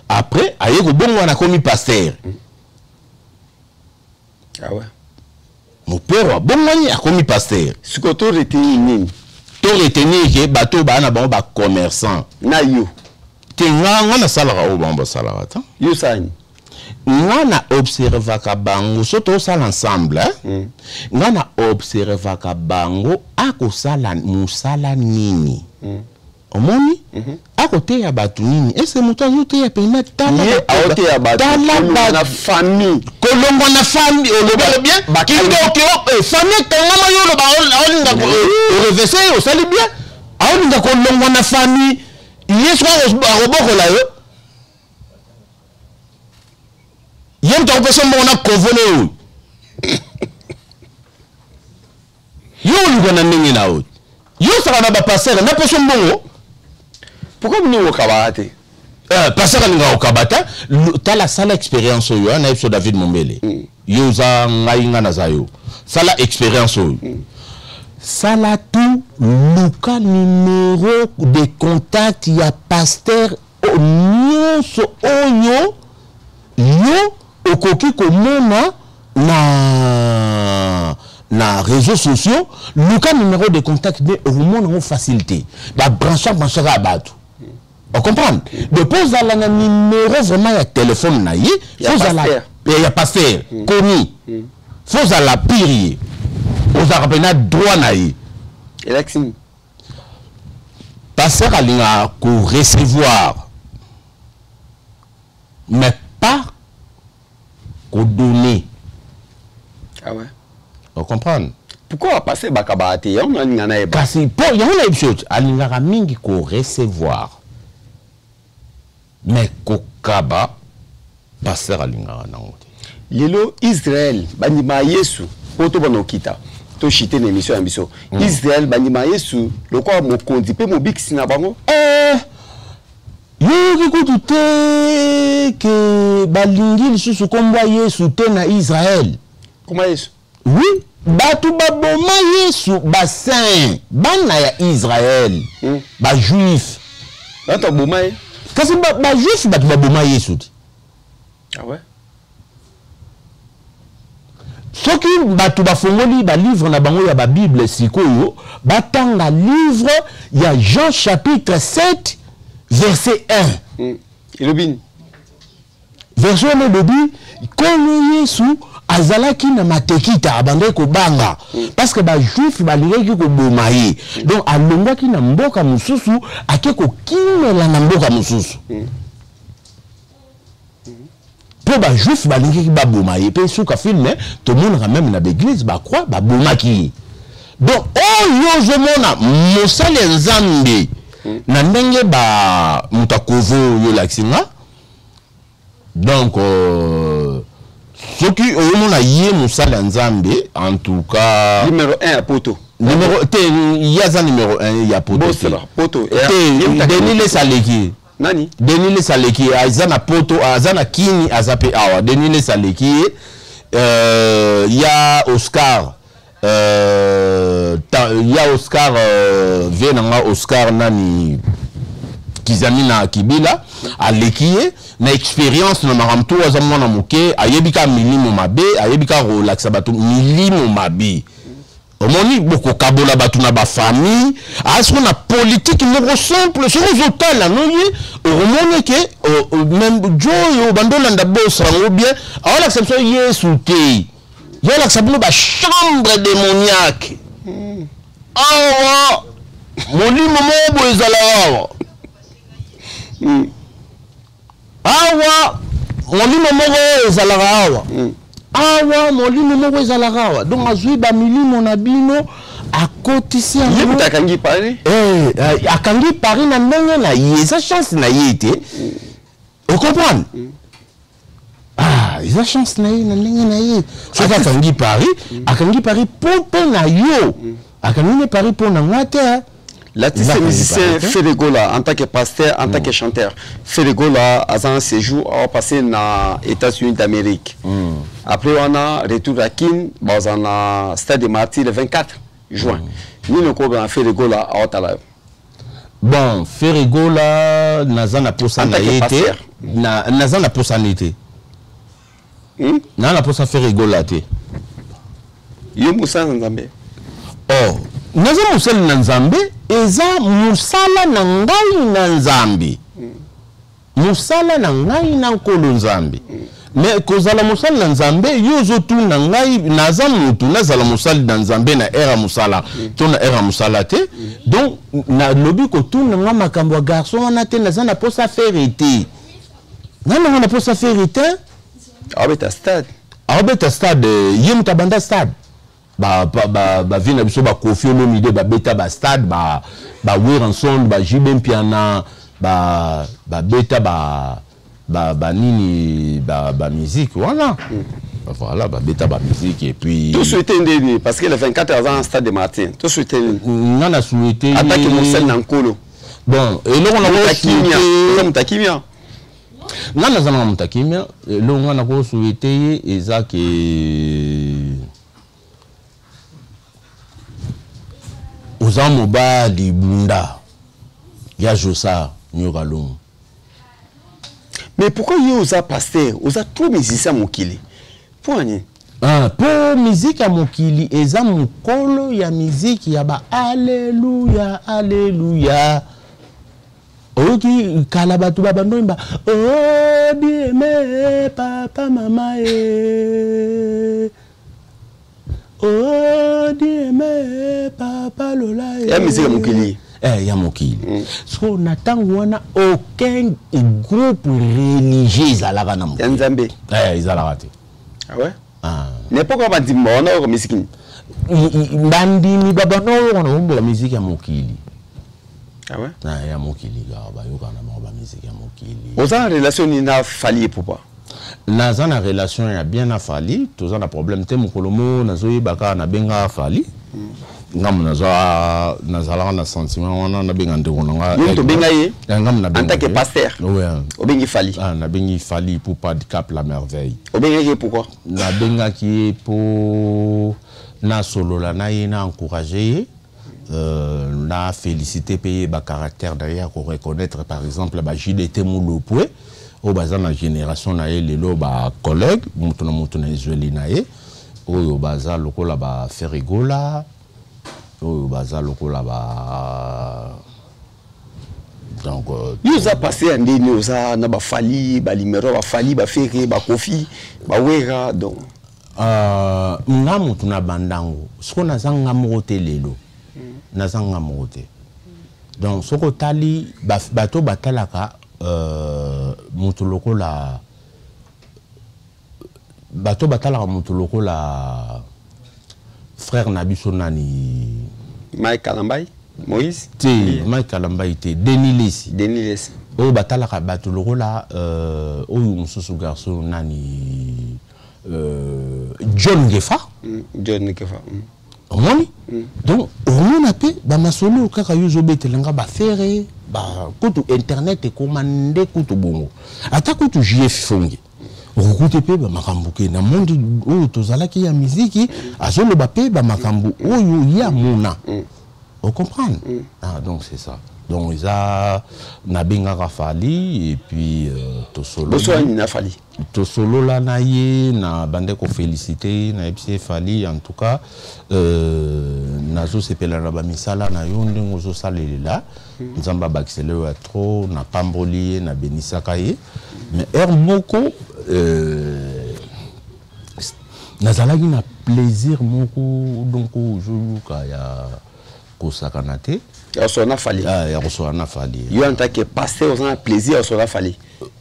après aye kobongo na komi pasteur. Ah ouais. Mon père, bon mani a commis pasteur. Ce que tu retenu, tu retenu que bateau bana bon ba commerçant. Na yo. Te nga na salara o bon ba salara ta. Yo sani. Nga na observa ka bango soto sala ensemble nga na observa ka bango ako sala musala nini. Omoni akote ya batu nini ese mutu azote ya pena tala aote ya batu na famille kolongo na famille olobele bien kindo famille tangama yo loba olinga ko reverser yo sali bien aolinga kolongo na famille yesu roboko la yo yem to pesa mbona kovole yo olinga na ningi na o yo saka na ba passer na pesa mbongo. Pourquoi vous n'avez pas de parce que nous avons kabata, tu as la seule expérience yo, na sur David Mombele. Yo za ngainga na zayo. Sala expérience yo. Sala tout Luka numéro de contact ya pasteur nyonso oyo yo okoki komona na réseaux sociaux. Luka numéro de contact de au monde en facilité. Ba brancher à batu. On comprend. Depuis à la numéro vraiment ya téléphone na yi, faut à la ya pasteur connu. Faut à la pire. Faut à rappeler droit na yi. Élection. Pasteur alinga ko recevoir. Mais pas ko donner. Ah ouais. On comprend. Pourquoi passer bakabate? Ya on ngana eba. Kasi pour ya on a chose alinga mingi ko recevoir. Mais kokaba passer alinga nango. Lelo Israël bandima Yesu poto banokita. To chité na émission ambition. Israël bandima Yesu lokwa mokondi pe mobikisi na bango. Yo kikutu te ke balingi lisusu komba Yesu te na Israël. Comment Yesu? Oui, batu baboma Yesu basin bana ya Israël. Ba juif. Batu baboma ye. Kasi ba juif batu baboma Yesu. Ah ouais. Soki batu bafongoli ba livre na bango ya ba Bible sikoyo, batanga livre ya Jean chapitre 7 verset 1. Ilobini. Verset 1 lobi kono Yesu azalaki na matekita abandai ko banga parce que ba juif balingaki ko bomaye. Donc alongwaki na mboka mususu ake ko kimela na mboka mususu. Pour ba juif balingaki ba bomaye pe suka filme to mona même na l'église ba croix ba bomaki. Donc yo zomona mosale nzambe na ndenge ba mutakovo yo laksinga. Donc ce qui on a yé mosala nzambe en tout cas numéro 1 à poto. Numéro yaza numéro 1 ya poto. Poto. Denis le Saleki. Nani? Denis le Saleki azana poto azana kini azape awa. Denis le Saleki ya Oscar ya Oscar venanga Oscar nani Kizamina Kibila alekiye na expérience na maramto azamona moke ayebika milimo mabe ayebika relaxa batu milimo mabe omoni boko kabola batu na ba famille asko na politique moko simple sur zotala noyi omoni ke même joyo bandola nda bossa ngo bien awala exception Yesu te yala sabino ba chambre démoniaque oh molimo moko ezala awa molimo moko ezalaka awa molimo moko ezalaka awa donc azwi bamilimo na bino akotisi yango akangi Paris akangi Paris na ndenge na ye eza chance na ye te ocomprendre eza chance na ye na ndenge na ye soki akangi Paris mpo mpe na yo akangi Paris mpo na nga te. L'artiste musicien Ferregola, en tant que pasteur, en tant que chanteur, Ferregola a un séjour à passer dans les États-Unis d'Amérique. Après, on a retour à Kin, on a Stade de Martyrs le 24 juin. Nous, nous avons Ferregola à Ottawa. Bon, Ferregola, Nazana Posa Naïté. Nazana Posa Naïté. Nazana Posa Ferregola. Yo Moussa Nzambe. Oh, Nazana Moussa Nzambe. Eza musala na ngai na nzambe musala na ngai na nkolo nzambe mais kozala musala na nzambe yozo tu na ngai naza mutu nazala musala na nzambe na era musala to na era musala te donc na lobi ko tu na makambo ya garçon wana te naza na posa faire te na posa faire te abeta stade yem tabanda stade ba vina biso ba Koffi Olomide ba beta ba stade ba Werenson ba Jibem Piana ba beta ba nini ba musique voilà ba beta ba musique et puis tout souhaité ndeni parce que le 24 ans stade de Martin tout souhaité ngana souhaité attaque Moussel Nankolo bon et là on a mutakimia ngana zana mutakimia là on a souhaité ezaki Oza mobali bunda ya Josa Nyogalum. Mais pourquoi yo oza pasteur, oza trop musicien mokili? Pour musique ya mokili eza mukolo ya musique ya ba alléluia alléluia. Oki kala batu ba bandomba oh bien papa mama oh Dieu papa lola ya musique ya mokili ya mokili so na tango wana aucun groupe religieux ezalaka na mokili ya nzambe ezalaka te ah ouais n'importe quoi bandimi wana ko musique bandimi babano wana ombola musique ya mokili ah ouais ya mokili ga bayokana ba musique ya mokili oza en relation ni na Fally pourquoi naza na relation ya bien na Fally toza na problème te mokolomo nazoyi baka na benga Fally ngam nazala na sentiment wana na benga ndeko nga to benga ye ngam na benga en tant que pasteur obengi Fally na bengi Fally pour pas de cap la merveille obengi pourquoi na benga ki pour na solo la na ye na encourager na féliciter payer ba caractère derrière pour reconnaître par exemple ba JDT Moulopoué au bazar na génération na ye lelo ba collègue mutu na Israeli na ye oyo bazar lokola ba Ferregola oyo bazar lokola ba donc nous a passé un dé nous a na ba Fally ba limero ba Fally ba Ferre ba Koffi ba Wera donc nga mutu na bandango soko na zanga mote lelo na zanga mote donc soko tali bato batalaka mutuloko la bato batala mutuloko la frère Nabiso nani Mike Kalambay Moïse te Mike Kalambay te Denis Lessi o batala ka bato loko la o mususu garçon nani John Gefa omoni donc on a pe ba masolo kaka yuzo betelanga ba faire ba kutu internet e komande kutu bongo ata kutu JF fongi okuti pe ba makambuke na monde oyo tozalaki ya muziki azolo ba pe ba makambu oyo ya mona on comprend donc c'est ça donc ça na benga Fally et puis to solo na Fally to solo la na ye na bande ko féliciter na epsi Fally en tout cas nazo sepela na ba misala na yo ndingo zo salela nzamba bakisele wa trop na pamboli na benisaka ye mais moko nazalaki na plaisir moko donc jour ka ya kosakanate on a fallu. On a fallu. Yo en tant que pasteur, on a plaisir, on a fallu.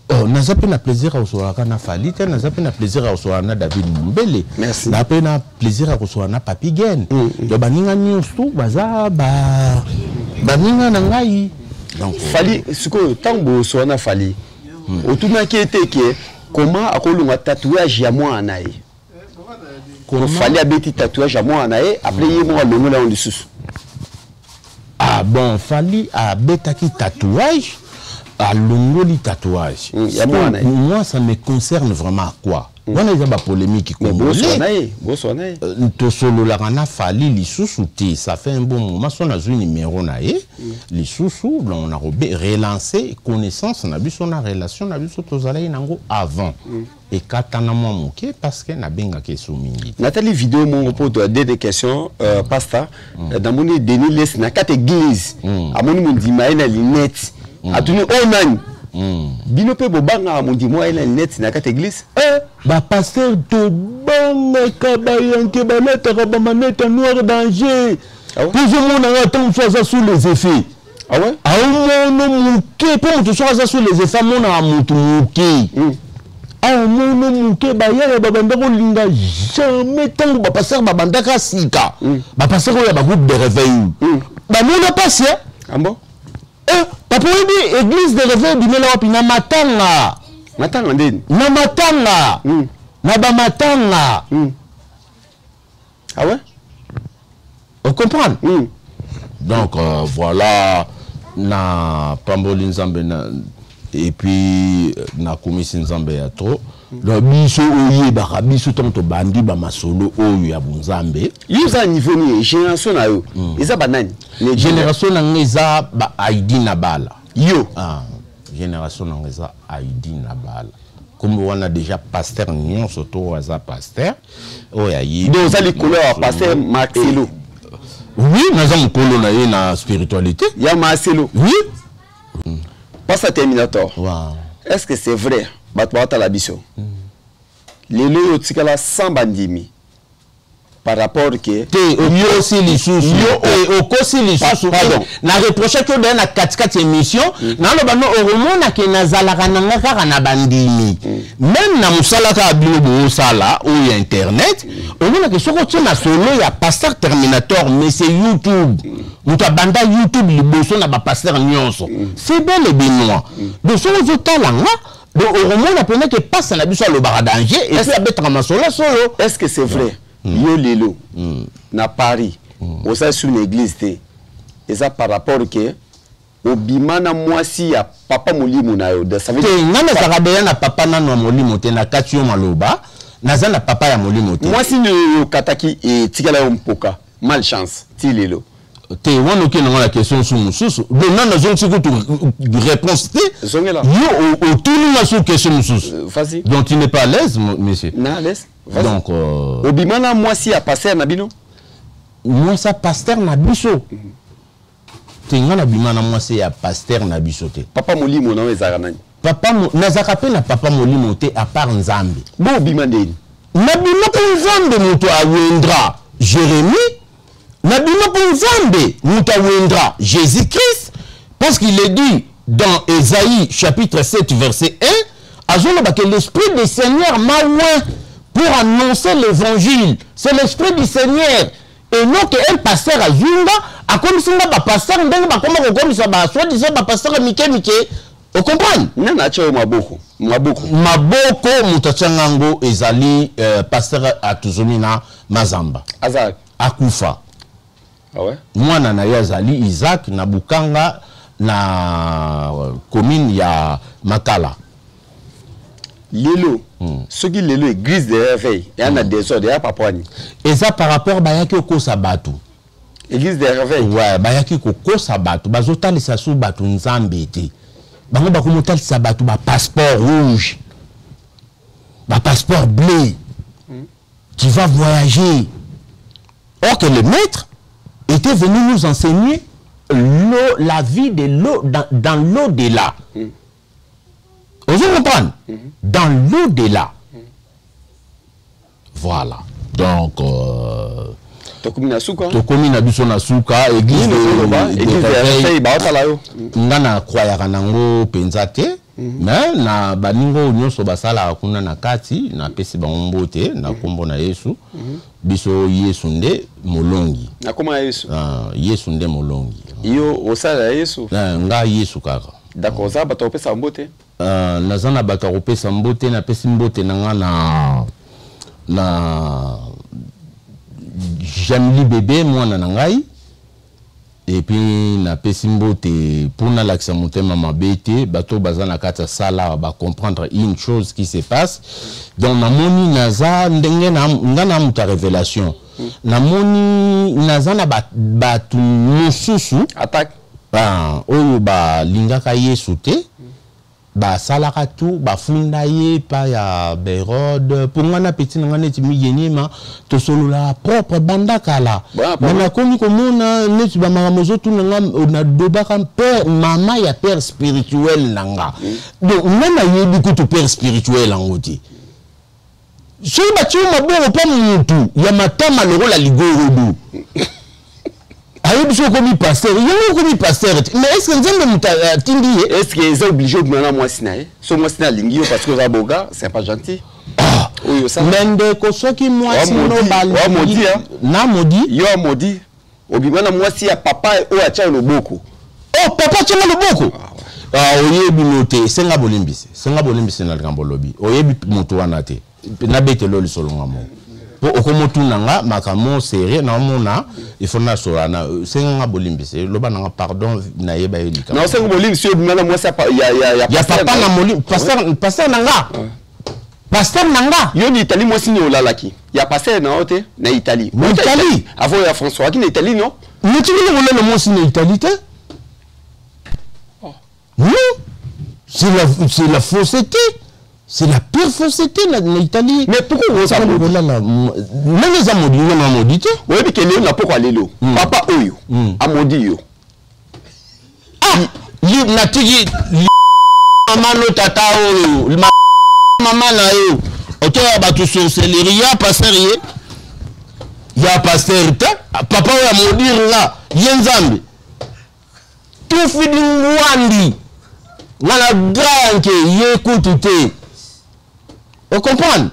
Oh, n'a pas plaisir à recevoir na Fali, n'a pas plaisir à recevoir na David Mbele. Merci. N'a pas plaisir à recevoir na Papi Gen. Donc baninga news tout baza ba baninga na ngai. Donc Fali, ce que tant beau so na Fali. Autour qui était que comment akolunga tatouage ya moi anaye. Comment Fali abeti tatouage ya moi anaye après yemo longo la on dessous. Ah bon, Fali a betaki tatouage. À l'ongoli tatouage. Moi, ça me concerne vraiment à quoi? On a des polémiques qui solo la rana Fali li sous-souté. Ça fait un bon moment. On a un numéro naé. Li sous-sous, on a relancé connaissance. On a vu son relation. On a vu son tozalaï nango avant. Et katana moi mouké parce que na benga ke soumingi. Nathalie vidéo mon pour des questions pasta dans mon Denis laisse na quatre églises. À mon dit maïna linette. A tuni onani bino pe bobanga mundi mo ela net na kata église ba pasteur to banga kabayanke ba lettre ba manette noir danger plus ou moins on attend soit sous les effets ah ouais mon mouké pour tu soit sous les effets mon na mutu mouké mon mouké ba yere ba banda ko linga jamais tant ba pasteur ba banda ka sika ba pasteur ko ya ba groupe de réveil ba mon passé ah bon papa dit église de réveil du mela wapi na matanga ndeni na matanga na ba matanga ah ouais on comprend donc voilà na pamboli nzambe na et puis na komisi nzambe ya trop donc biso oye ba biso tonto bandi ba masolo oyo ya bunzambe yuza niveau ni génération na yo eza banani les génération na ngeza ba ID na bala yo génération na ngeza ID na bala comme on a déjà pasteur nion surtout za pasteur oya yi donc ça les couleurs pasteur Marcelo oui nous avons colo na na spiritualité ya Marcelo oui passe à Terminator wow. Est-ce que c'est vrai batwata la biso lelo yo tikala sans bandimi par rapport que yo aussi les sous yo aussi les sous na reprocher que dans la 4 émission na lo bano oromona ke nazalaka nanga kaka na bandimi même na musala ka bilo sala ou internet on a que soko tina solo ya pasteur Terminator mais c'est YouTube muta banda YouTube liboso na ba pasteur nyonso c'est bel et bien donc solo zo talanga donc au moins on apprenait que passe na biso le bar danger et puis abetra masolo solo. Est-ce que c'est vrai yo lelo na Paris au sein sur l'église té et ça par rapport que au bimana mwasi ya papa molimo na yo de ça veut dire nana zakabeya na papa nano molimo té na katio maloba naza na papa ya molimo té mwasi no kataki et tikala yo mpoka malchance ti lelo te wana ke na la question sous mususu donc nana zo tsiku tu réponse té zongela yo au tout na sous question mususu vas-y donc tu n'es pas à l'aise monsieur na l'aise donc au bimana mwasi ya pasteur na bino moi ça pasteur na biso tinga na bimana mwasi ya pasteur na biso té papa molimo na ezaka nani papa nazaka pe na papa molimo té à part nzambe bo bimandeni na bino pe nzambe muto awendra Jérémie na bino pe nzambe muto awendra Jésus-Christ parce qu'il est dit dans Ésaïe chapitre 7 verset 1 azoloba que l'esprit du Seigneur m'a oint pour annoncer l'évangile. C'est l'esprit du Seigneur. Et non qu'un pasteur à Zunga, a comme si on a pasteur, on a comme ça, soit disant pasteur Mike. Vous comprenez? Non, non, Maboko. Maboko, Moutachangango, Ezali, pasteur à Tuzomina, Mazamba. Azak. Akufa. Ah ouais? Moi, Nana Zali, Isaac, Nabukanga, na commune ya Makala. Lelo, ce qui lelo église de réveil, il y en a des ordres, il y a pas poigne. Et ça par rapport à Bayaki Oko Sabatu. Église de réveil. Ouais, Bayaki Oko Sabatu. Bazotali Sassou Batu Nzambete. Bango Bakumotali Sabatu, ba passeport rouge. Ba passeport bleu. Tu vas voyager. Or que le maître était venu nous enseigner la vie de l'eau dans l'au-delà. Vous comprenez? Dans l'au-delà. Voilà. Donc tokomi na suka tokomi na biso na suka église de baotala yo nga na croyaka nango penza te mais na baningo nyonso basala kuna na kati na pesi bango mbote na kombo na Yesu biso Yesu nde molongi na koma Yesu Yesu nde molongi yo osala Yesu nga Yesu kaka d'accord ça bato pesa mbote nazana bato kopesa mbote na pesi mbote nanga na Jamili bébé mwana na ngai et puis na pesi mbote pour na lakisa motema mabete bato bazana kata sala ba comprendre une chose qui se passe donc na moni naza ndenge na ngana muta révélation na moni nazana batu mususu attaque oyo ba lingaka Yesu te ba salaka tout ba funda ye pa ya Berode pour ngana petit ngana ti miyenima to solo la propre banda kala na komi komona neti ba maramozo tout nga na dobaka père mama ya père spirituel nanga donc nana yebi ko to père spirituel angoti so ba tu maboro pa mutu ya matama loro la ligoro do ayebi comme pasteur il comme pasteur mais est-ce que nzembe muta tindi est-ce que ils sont obligés de mener moi sinae so moi sina lingi parce que za boga c'est pas gentil oui ça mende ko soki moi sino bali na modi yo modi obimana moi si ya papa o acha loboko oh papa acha loboko oyebi note senga bolimbisi na likambo lobi oyebi moto wana te na betelo lisolonga mo po okomotu nanga makamo sérieux na mona il faut na sorana senga bolimbisi loba nanga pardon na yeba elika na senga bolimbisi obimana moi ça ya papa na moli pasteur nanga pasteur nanga yo ni Italie moi sini olalaki ya pasteur na ote na Italie avant ya François qui na Italie non mais tu veux le moi sini Italie te non c'est la fausseté. C'est la pire fausseté en Italie. Mais pourquoi vous avez dit ça? Même les amodis, on a maudit. Oui, mais quel est le pourquoi aller là? Papa Oyo, a maudit yo. Ah, il n'a dit maman no tata Oyo, maman na yo. Autant ba tout sorcellerie, ya pasteur yé. Ya pasteur papa Oyo a maudit là, yenzambe. Tout fini wandi. Ngala dranke yekutu te. Vous comprenez?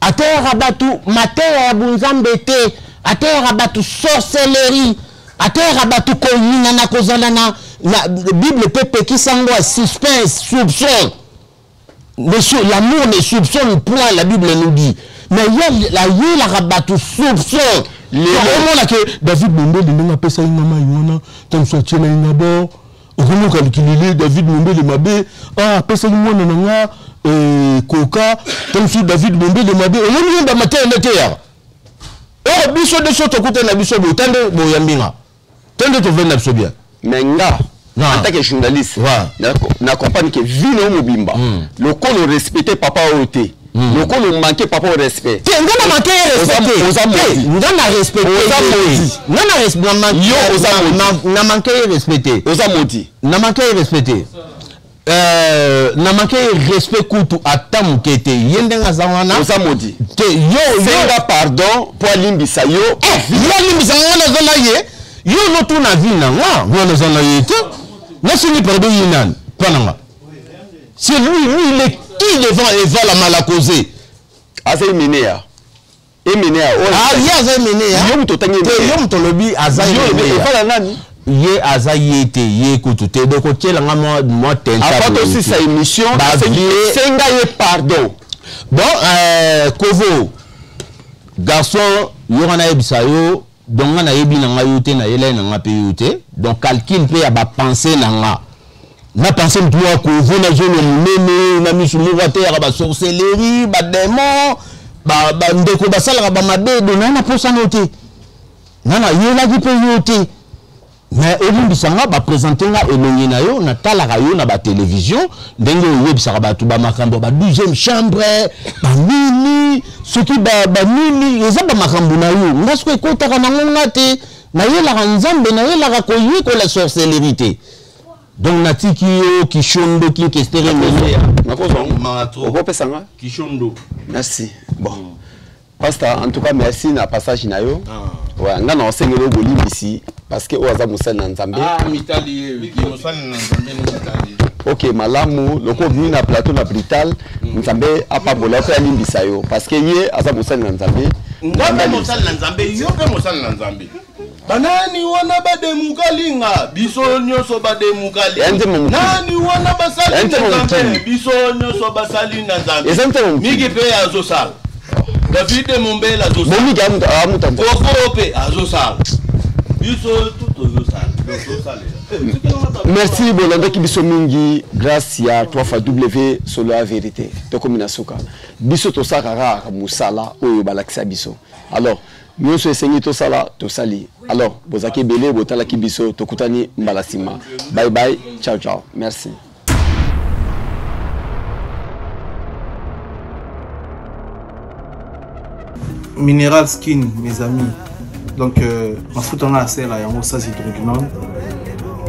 À terre abatu, mater abunzambe te, à terre abatu sorcellerie, à terre abatu koyina na kozala na la Bible pepe qui s'envoie suspense, soupçon. L'amour ne soupçonne point, la Bible nous dit. Mais il y a la rabatu soupçon. Comment que David Bombe n'a pas ça une maman, tant soit tu n'as pas. Comment calculer David Bombe de Mabé, après ça une nana. Coca, comme si David Bombe de Mabé, on est dans ma terre de terre. Oh, biso de soto côté na biso bo tande bo yambinga. Tande to vena biso bien. Mais nga, en tant que journaliste, na comprendre que vino mobimba. Le con le respecter papa oté. Le con le manquer papa au respect. T'es nga na manquer respecter. Nga na respecter. Nga na respecter. Yo na manquer respecter. Oza modi. Na manquer respecter. Na manqué respect kutu atamu kete yendenga zawana osa modi te yo senga pardon pour limbisa yo yo limbisa ngana zana ye yo no tu na vina ngana zana ye te na sini pardon yinan pananga c'est lui il est qui devant Eva la malacausé asa imenea ya za imenea yo mtotangi yo mtolobi aza imenea Eva la nani ye aza yete ye kutute doko tiela nga mo tenta avant aussi sa émission senga ye pardon bon Kovo garçon yorana ebisa yo donc na yebi na nga yote na yela na nga pe yote donc calcul pe ya ba penser na nga na penser toi Kovo na zone munene na misulu wate ya ba sorcellerie ba démon ba ndeko basala ba mabedo na posa note nana yela ki pe yote. Mais Elumbisanga va présenter nga elongi na yo na talaka yo na ba télévision ndenge oyebisaka bato ba makambo ba 12e chambre ba nini soki ba nini eza ba makambo na yo ngasko ekotaka na ngonga te na yelaka nzambe na yelaka koyiko la sorcellerie. Donc natiki yo kishondo ki kestere mele okopesanga kishondo merci bon pasteur en tout cas merci na passage na yo ouais nga na osengelo bolimbisi parce que oza musala na nzambe mitali musala na nzambe mitali ok malamu loko venu na plateau na brital nzambe apabola pe alimbisa yo parce que ye aza musala na nzambe ngamba musala na nzambe yo pe musala na nzambe banani wana bademukalinga biso nyoso bademukalinga nani wana basali na nzambe biso nyoso basali na nzambe miki pe azosala David Mombela azosala bomi ga amutanza okope azosala biso tout azosala. Merci Bolanda Kibiso Mingi, grâce à 3W sur la vérité. Tokomina Soka. Biso to sakara musala oyo balakisa biso. Alors, nous sommes essayés to sala to sali. Alors, bozaki belé botala kibiso tokutani mbalasima. Bye bye, ciao ciao. Merci. Mineral Skin, mes amis. Donc, ma fout en a assez là, il y a un ça hydroquinone.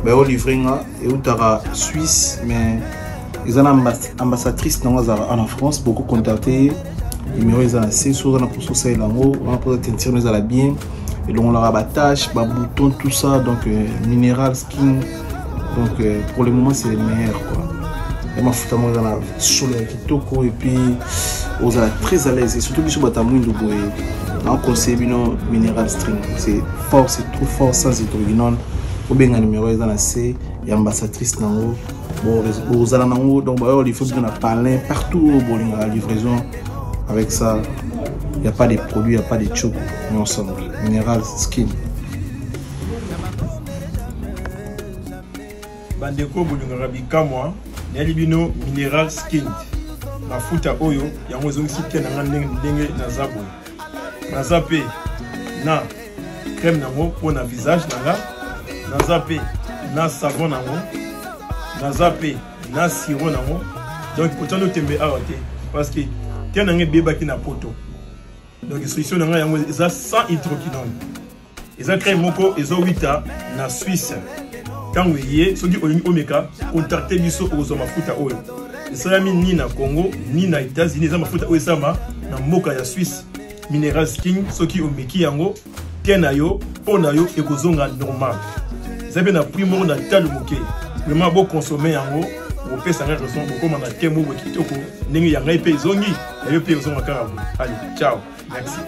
Ben, au livring et où t'as Suisse, mais ils ont ambassadrice en France, beaucoup contacté. Numéro ils ont assez sur la pour ça là haut, on a pour attention ils ont bien. Et donc on leur abatage, bouton tout ça, donc Mineral Skin. Donc pour le moment c'est le meilleur quoi. Et ma fout en a sur le kitoko et puis on est très à l'aise et surtout que je bats moins de bois. On conseille Mineral String, c'est fort, c'est trop fort sans hydroquinone. Ou bien un numéro ils ont assez et ambassadrice nango. Bon aux alentours donc il faut bien parler partout pour la livraison. Avec ça, il n'y a pas de produits, il n'y a pas de choco, mais ensemble. Mineral Skin. Bandeko Boulunga Bikamwa, Nelibino Mineral Skin. Mafuta oyo, yango zongi site na ndenge na zabo. Na zape na crème nango pour na visage nanga. Na zape na savon nango. Na zape na sirop nango. Donc autant nous tembe arrêter parce que tiens un bébé qui n'a poto. Donc instruction n'a rien ça sans hydroquinone. Ils ont créé moko ils ont 8 ans na Suisse. Quand vous voyez ceux qui ont omeka contacter biso aux mafuta oyo. Ils sont ni na Congo ni na États-Unis za mafuta oyo sama na moka ya Suisse. Mineral Skin ceux qui omeki yango tiens yo pona yo et kozonga normal. Vous avez na prix mo na tal moké. Vraiment beau consommer yango. Vous pouvez savoir que vous avez un témoin qui est là. Vous avez un témoin qui est là. Allez, ciao. Merci.